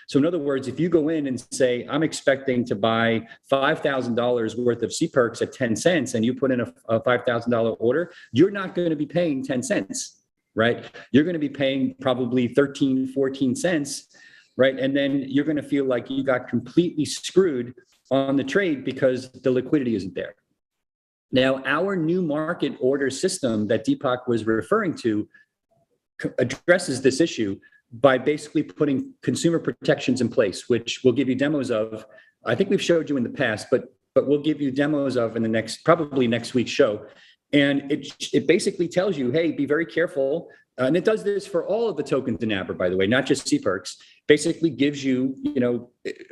So in other words, if you go in and say, I'm expecting to buy $5,000 worth of CPERCs at 10 cents, and you put in a $5,000 order, you're not going to be paying 10 cents, right? You're going to be paying probably 13, 14 cents, right? And then you're going to feel like you got completely screwed on the trade because the liquidity isn't there. Now, our new market order system that Deepak was referring to addresses this issue by basically putting consumer protections in place, which we'll give you demos of. I think we've showed you in the past, but we'll give you demos of in the probably next week's show. And it basically tells you, hey, be very careful. And it does this for all of the tokens in Abra, by the way, not just CPERCs. Basically gives you,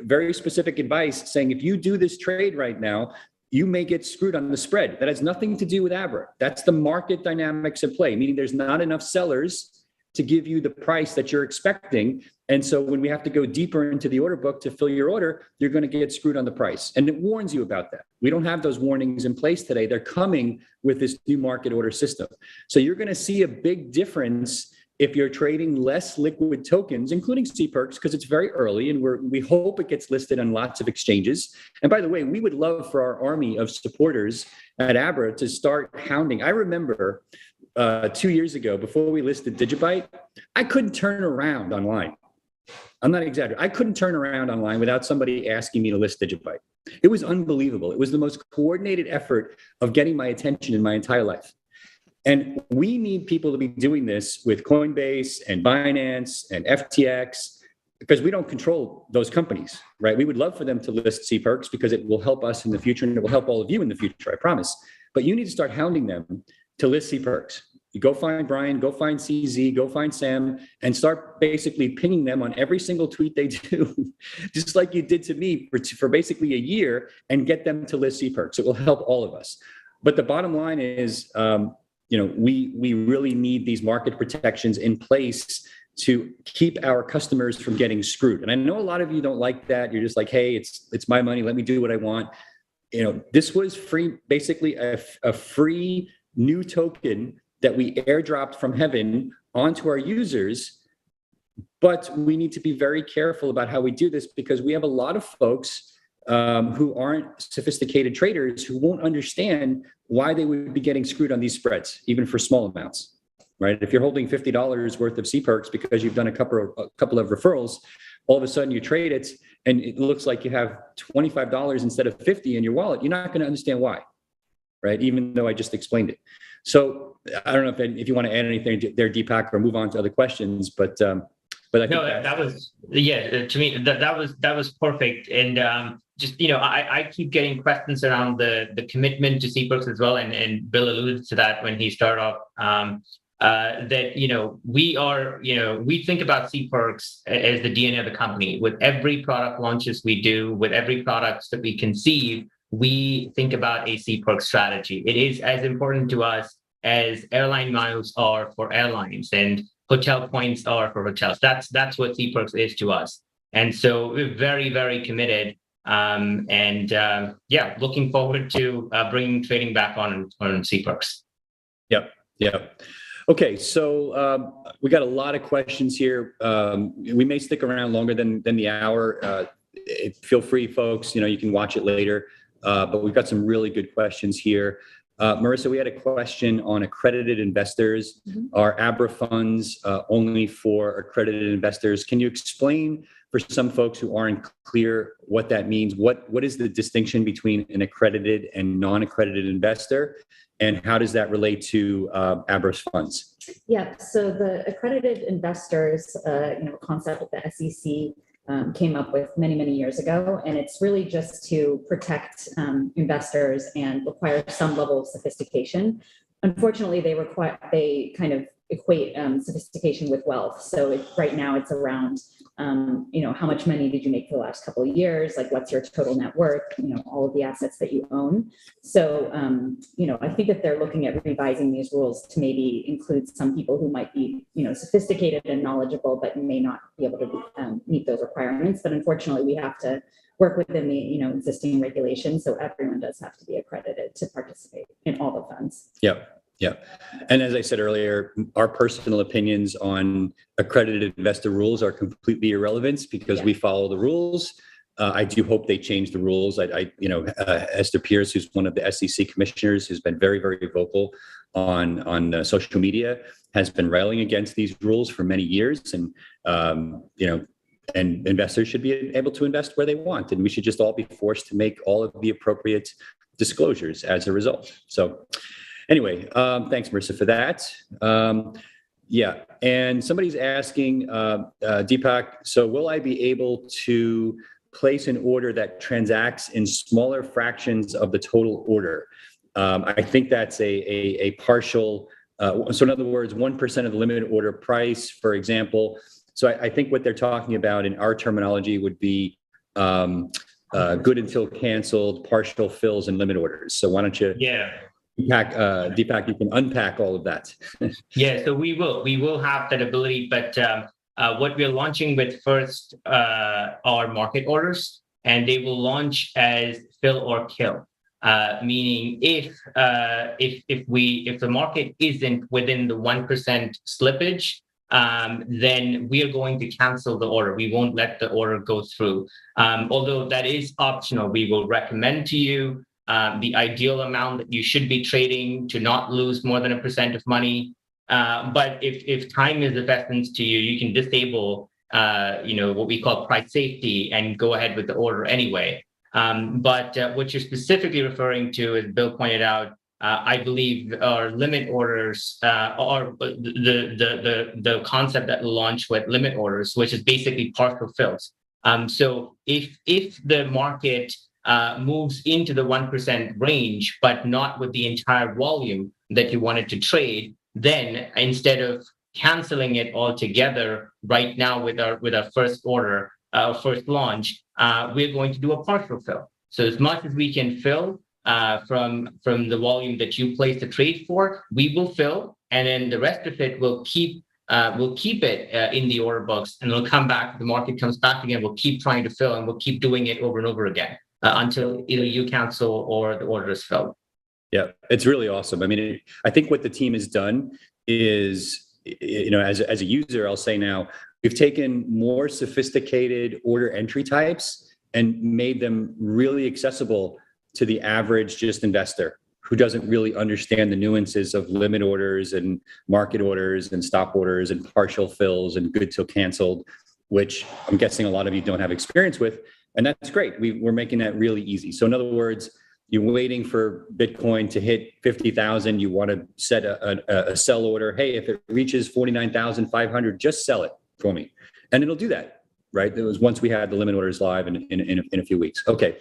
very specific advice saying, if you do this trade right now, you may get screwed on the spread. That has nothing to do with Abra. That's the market dynamics at play, meaning there's not enough sellers to give you the price that you're expecting. And so when we have to go deeper into the order book to fill your order, you're going to get screwed on the price. And it warns you about that. We don't have those warnings in place today. They're coming with this new market order system. So you're going to see a big difference if you're trading less liquid tokens, including CPERCs, because it's very early and we hope it gets listed on lots of exchanges. And by the way, we would love for our army of supporters at Abra to start hounding. I remember 2 years ago, before we listed Digibyte, I couldn't turn around online. I'm not exaggerating. I couldn't turn around online without somebody asking me to list Digibyte. It was unbelievable. It was the most coordinated effort of getting my attention in my entire life. And we need people to be doing this with Coinbase and Binance and FTX, because we don't control those companies, right? We would love for them to list CPERCs because it will help us in the future and it will help all of you in the future, I promise. But you need to start hounding them to list CPERCs. You go find Brian, go find CZ, go find Sam, and start basically pinging them on every single tweet they do, just like you did to me for basically a year, and get them to list CPERCs. It will help all of us. But the bottom line is, we really need these market protections in place to keep our customers from getting screwed. And I know a lot of you don't like that. You're just like, hey, it's my money. Let me do what I want. This was free, basically a free new token that we airdropped from heaven onto our users. But we need to be very careful about how we do this, because we have a lot of folks who aren't sophisticated traders who won't understand why they would be getting screwed on these spreads, even for small amounts, right? If you're holding $50 worth of CPERCs because you've done a couple of referrals, all of a sudden you trade it and it looks like you have $25 instead of $50 in your wallet, you're not going to understand why, right? Even though I just explained it. So I don't know if you want to add anything there, Deepak, or move on to other questions, but I think that was, to me, that was perfect. And I keep getting questions around the commitment to CPERCs as well. And Bill alluded to that when he started off, that, we think about CPERCs as the DNA of the company. With every product launches we do, with every product that we conceive, we think about a CPERC strategy. It is as important to us as airline miles are for airlines and hotel points are for hotels. That's what CPERCs is to us. And so we're very, very committed. Looking forward to bringing trading back on CPERCs. Yep. Okay, so we got a lot of questions here. We may stick around longer than the hour. Feel free, folks. You can watch it later. But we've got some really good questions here. Marissa, we had a question on accredited investors. Mm-hmm. Are Abra funds only for accredited investors? Can you explain for some folks who aren't clear what that means? What is the distinction between an accredited and non-accredited investor? And how does that relate to Abra's funds? Yeah, so the accredited investors, concept that the SEC came up with many, many years ago. And it's really just to protect investors and require some level of sophistication. Unfortunately, they kind of equate sophistication with wealth. So right now it's around how much money did you make for the last couple of years? Like, what's your total net worth? All of the assets that you own. So, I think that they're looking at revising these rules to maybe include some people who might be, sophisticated and knowledgeable, but may not be able to meet those requirements. But unfortunately, we have to work within the, existing regulations. So everyone does have to be accredited to participate in all the funds. Yep. Yeah. And as I said earlier, our personal opinions on accredited investor rules are completely irrelevant because we follow the rules. I do hope they change the rules. Esther Pierce, who's one of the SEC commissioners, who's been very, very vocal on social media, has been railing against these rules for many years. And, and investors should be able to invest where they want. And we should just all be forced to make all of the appropriate disclosures as a result. So anyway, thanks, Marissa, for that. And somebody's asking, Deepak, so will I be able to place an order that transacts in smaller fractions of the total order? I think that's a partial, so in other words, 1% of the limit order price, for example. So I think what they're talking about in our terminology would be good until canceled, partial fills, and limit orders. So why don't you... Deepak, you can unpack all of that. So we will have that ability, but what we're launching with first are market orders, and they will launch as fill or kill. Meaning if the market isn't within the 1% slippage, then we are going to cancel the order. We won't let the order go through. Although that is optional, we will recommend to you the ideal amount that you should be trading to not lose more than 1% of money. But if time is of essence to you, you can disable, what we call price safety and go ahead with the order anyway. But what you're specifically referring to, as Bill pointed out, I believe our limit orders are the concept that will launch with limit orders, which is basically partial fills. So if the market moves into the 1% range, but not with the entire volume that you wanted to trade, then instead of canceling it altogether right now with our first order, first launch, we're going to do a partial fill. So as much as we can fill from the volume that you place the trade for, we will fill, and then the rest of it will keep it in the order books, and it'll come back. The market comes back again. We'll keep trying to fill, and we'll keep doing it over and over again until either you cancel or the order is filled. Yeah, it's really awesome. I mean, I think what the team has done is, as a user, I'll say now, we've taken more sophisticated order entry types and made them really accessible to the average just investor who doesn't really understand the nuances of limit orders and market orders and stop orders and partial fills and good till canceled, which I'm guessing a lot of you don't have experience with. And that's great. We're making that really easy. So in other words, you're waiting for Bitcoin to hit 50,000. You want to set a sell order. Hey, if it reaches 49,500, just sell it for me. And it'll do that, right? It was once we had the limit orders live in a few weeks. Okay,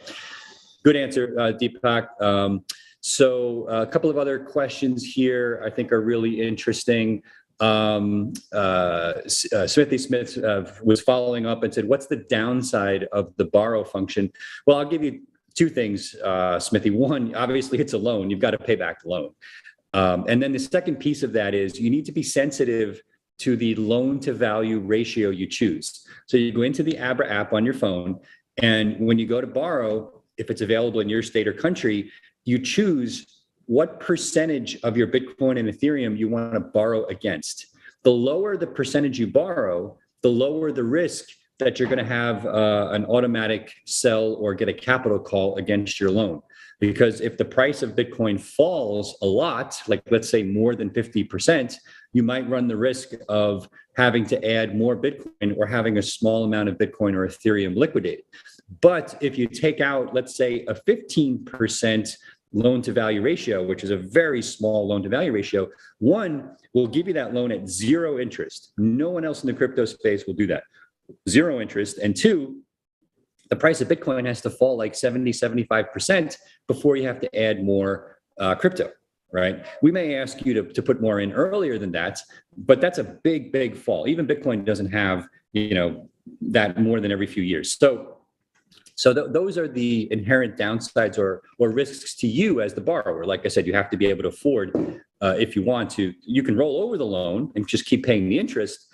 good answer, Deepak. So a couple of other questions here I think are really interesting. Smithy Smith was following up and said, what's the downside of the borrow function? Well, I'll give you two things, Smithy. One, obviously it's a loan. You've got to pay back the loan. And then the second piece of that is you need to be sensitive to the loan to value ratio you choose. So you go into the Abra app on your phone, and when you go to borrow, if it's available in your state or country, you choose what percentage of your Bitcoin and Ethereum you want to borrow against. The lower the percentage you borrow, the lower the risk that you're going to have an automatic sell or get a capital call against your loan. Because if the price of Bitcoin falls a lot, like let's say more than 50%, you might run the risk of having to add more Bitcoin or having a small amount of Bitcoin or Ethereum liquidated. But if you take out, let's say, a 15% loan to value ratio, which is a very small loan to value ratio, one will give you that loan at zero interest. No one else in the crypto space will do that. Zero interest. And two, the price of Bitcoin has to fall like 70-75% before you have to add more crypto, right? We may ask you to put more in earlier than that, but that's a big fall. Even Bitcoin doesn't have, that more than every few years. So those are the inherent downsides or risks to you as the borrower. Like I said, you have to be able to afford, if you want to. You can roll over the loan and just keep paying the interest,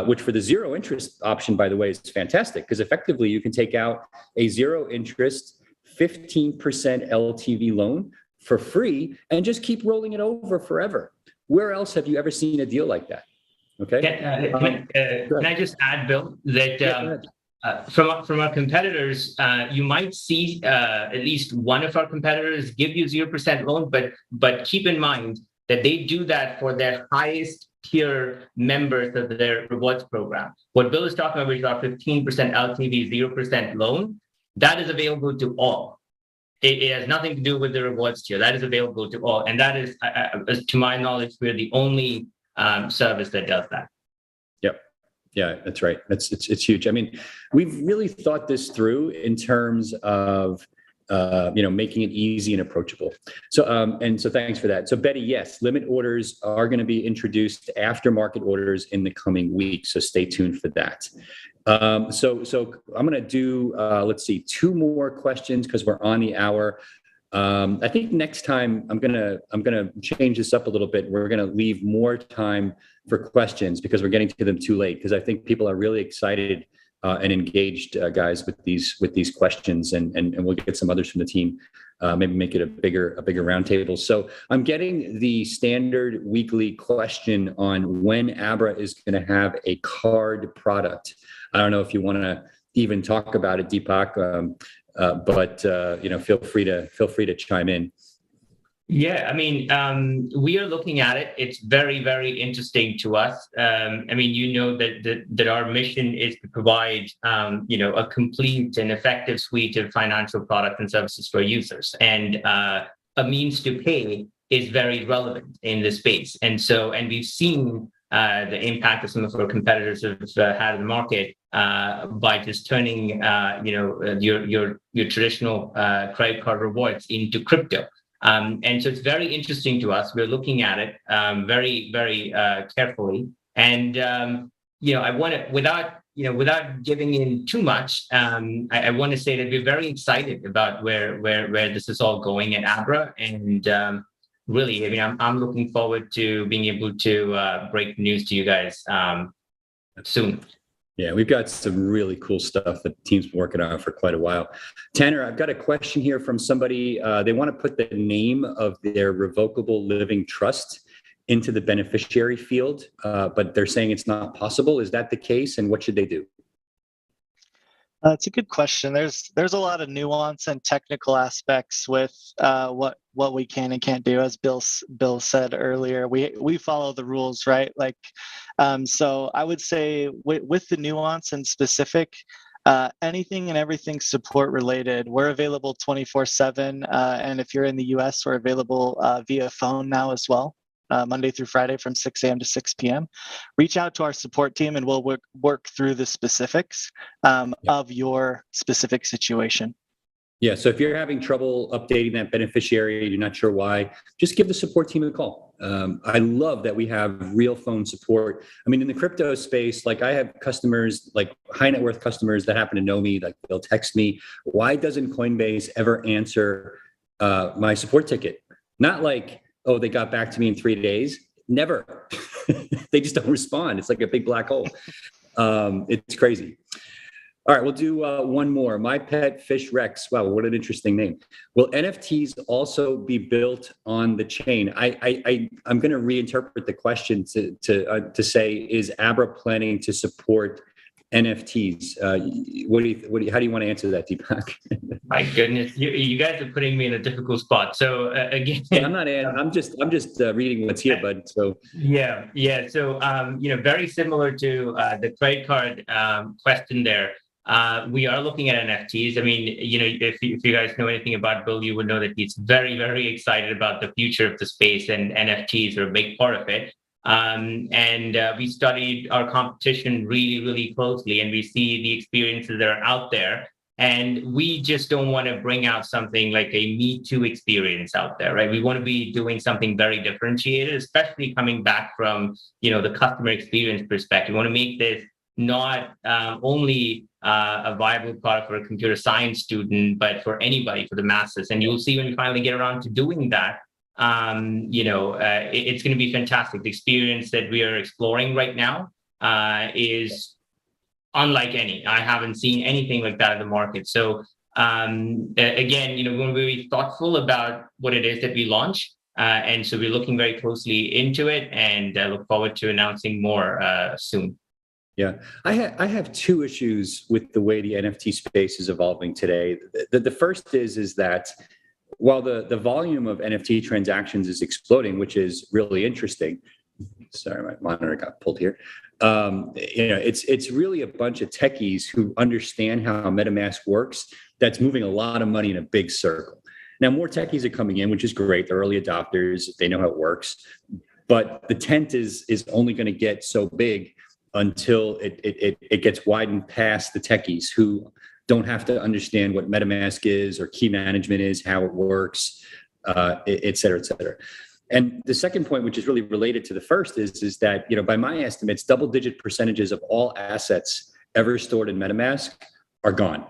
which for the zero interest option, by the way, is fantastic, because effectively you can take out a zero interest 15% LTV loan for free and just keep rolling it over forever. Where else have you ever seen a deal like that? Okay. Can I just add, Bill, that from our competitors, you might see at least one of our competitors give you 0% loan, but keep in mind that they do that for their highest tier members of their rewards program. What Bill is talking about, which is our 15% LTV, 0% loan, that is available to all. It has nothing to do with the rewards tier. That is available to all, and that is, to my knowledge, we're the only service that does that. Yep. Yeah, that's right. It's huge. I mean, we've really thought this through in terms of making it easy and approachable. So so thanks for that. So Betty, yes, limit orders are going to be introduced after market orders in the coming weeks. So stay tuned for that. So I'm going to do let's see, 2 more questions because we're on the hour. I think next time I'm gonna change this up a little bit. We're gonna leave more time for questions because we're getting to them too late. Because I think people are really excited and engaged, guys, with these questions, and we'll get some others from the team. Maybe make it a bigger roundtable. So I'm getting the standard weekly question on when Abra is going to have a card product. I don't know if you want to even talk about it, Deepak. But feel free to chime in. Yeah, I mean, we are looking at it. It's very, very interesting to us. I mean, that our mission is to provide, a complete and effective suite of financial products and services for users, and a means to pay is very relevant in this space. And we've seen the impact that some of our competitors have had in the market by just turning, your traditional credit card rewards into crypto. And so it's very interesting to us. We're looking at it very, very carefully. And I want to, without giving in too much, I want to say that we're very excited about where this is all going at Abra. And really, I mean, I'm looking forward to being able to break news to you guys soon. Yeah, we've got some really cool stuff that the team's been working on for quite a while. Tanner, I've got a question here from somebody. They want to put the name of their revocable living trust into the beneficiary field, but they're saying it's not possible. Is that the case? And what should they do? It's a good question. There's a lot of nuance and technical aspects with what we can and can't do. As Bill said earlier, we follow the rules, right? Like, so I would say with the nuance and specific, anything and everything support related, we're available 24/7. And if you're in the US, we're available via phone now as well. Monday through Friday from 6 a.m. to 6 p.m. Reach out to our support team and we'll work through the specifics of your specific situation. Yeah, so if you're having trouble updating that beneficiary, you're not sure why, just give the support team a call. I love that we have real phone support. I mean, in the crypto space, like I have customers, like high net worth customers that happen to know me, like they'll text me, why doesn't Coinbase ever answer my support ticket? Not like, oh, they got back to me in 3 days. Never. They just don't respond. It's like a big black hole. It's crazy. All right, we'll do one more. My Pet Fish Rex. Wow, what an interesting name. Will NFTs also be built on the chain? I'm going to reinterpret the question to say, is Abra planning to support NFTs? How do you want to answer that, Deepak? My goodness, you guys are putting me in a difficult spot. So again, I'm just reading what's here, bud. So yeah. So very similar to the credit card question there. We are looking at NFTs. I mean, if you guys know anything about Bill, you would know that he's very, very excited about the future of the space, and NFTs are a big part of it. We studied our competition really, really closely, and we see the experiences that are out there. And we just don't want to bring out something like a Me Too experience out there, right? We want to be doing something very differentiated, especially coming back from, the customer experience perspective. We want to make this not only a viable product for a computer science student, but for anybody, for the masses. And you'll see when we finally get around to doing that, it's going to be fantastic. The experience that we are exploring right now is unlike any. I haven't seen anything like that in the market. So again, we want to be very thoughtful about what it is that we launch. And so we're looking very closely into it, and look forward to announcing more soon. Yeah, I have two issues with the way the NFT space is evolving today. The first is that while the volume of NFT transactions is exploding, which is really interesting. Sorry, my monitor got pulled here. It's really a bunch of techies who understand how MetaMask works that's moving a lot of money in a big circle. Now, more techies are coming in, which is great. They're early adopters. They know how it works. But the tent is only going to get so big until it gets widened past the techies who don't have to understand what MetaMask is or key management is, how it works, et cetera, et cetera. And the second point, which is really related to the first, is that, by my estimates, double-digit percentages of all assets ever stored in MetaMask are gone,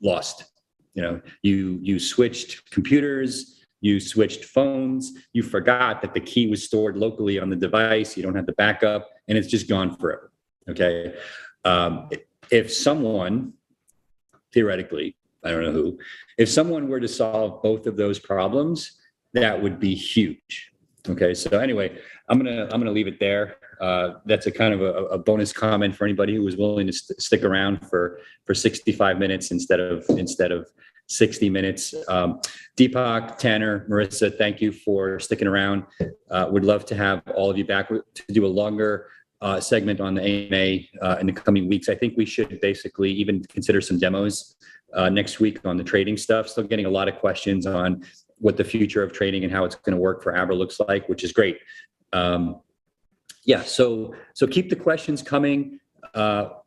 lost. You switched computers, you switched phones, you forgot that the key was stored locally on the device, you don't have the backup, and it's just gone forever, okay? If someone, theoretically, I don't know who, if someone were to solve both of those problems, that would be huge. Okay, so anyway, I'm gonna leave it there. That's a kind of a bonus comment for anybody who was willing to stick around for 65 minutes instead of 60 minutes. Deepak, Tanner, Marissa, thank you for sticking around. Would love to have all of you back to do a longer segment on the AMA in the coming weeks. I think we should basically even consider some demos next week on the trading stuff. Still getting a lot of questions on what the future of trading and how it's going to work for Abra looks like, which is great. So keep the questions coming. We'll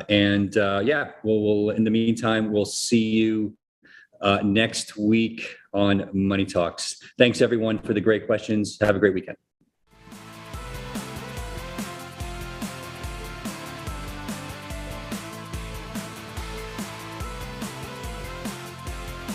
in the meantime, we'll see you next week on Money Talks. Thanks everyone for the great questions. Have a great weekend.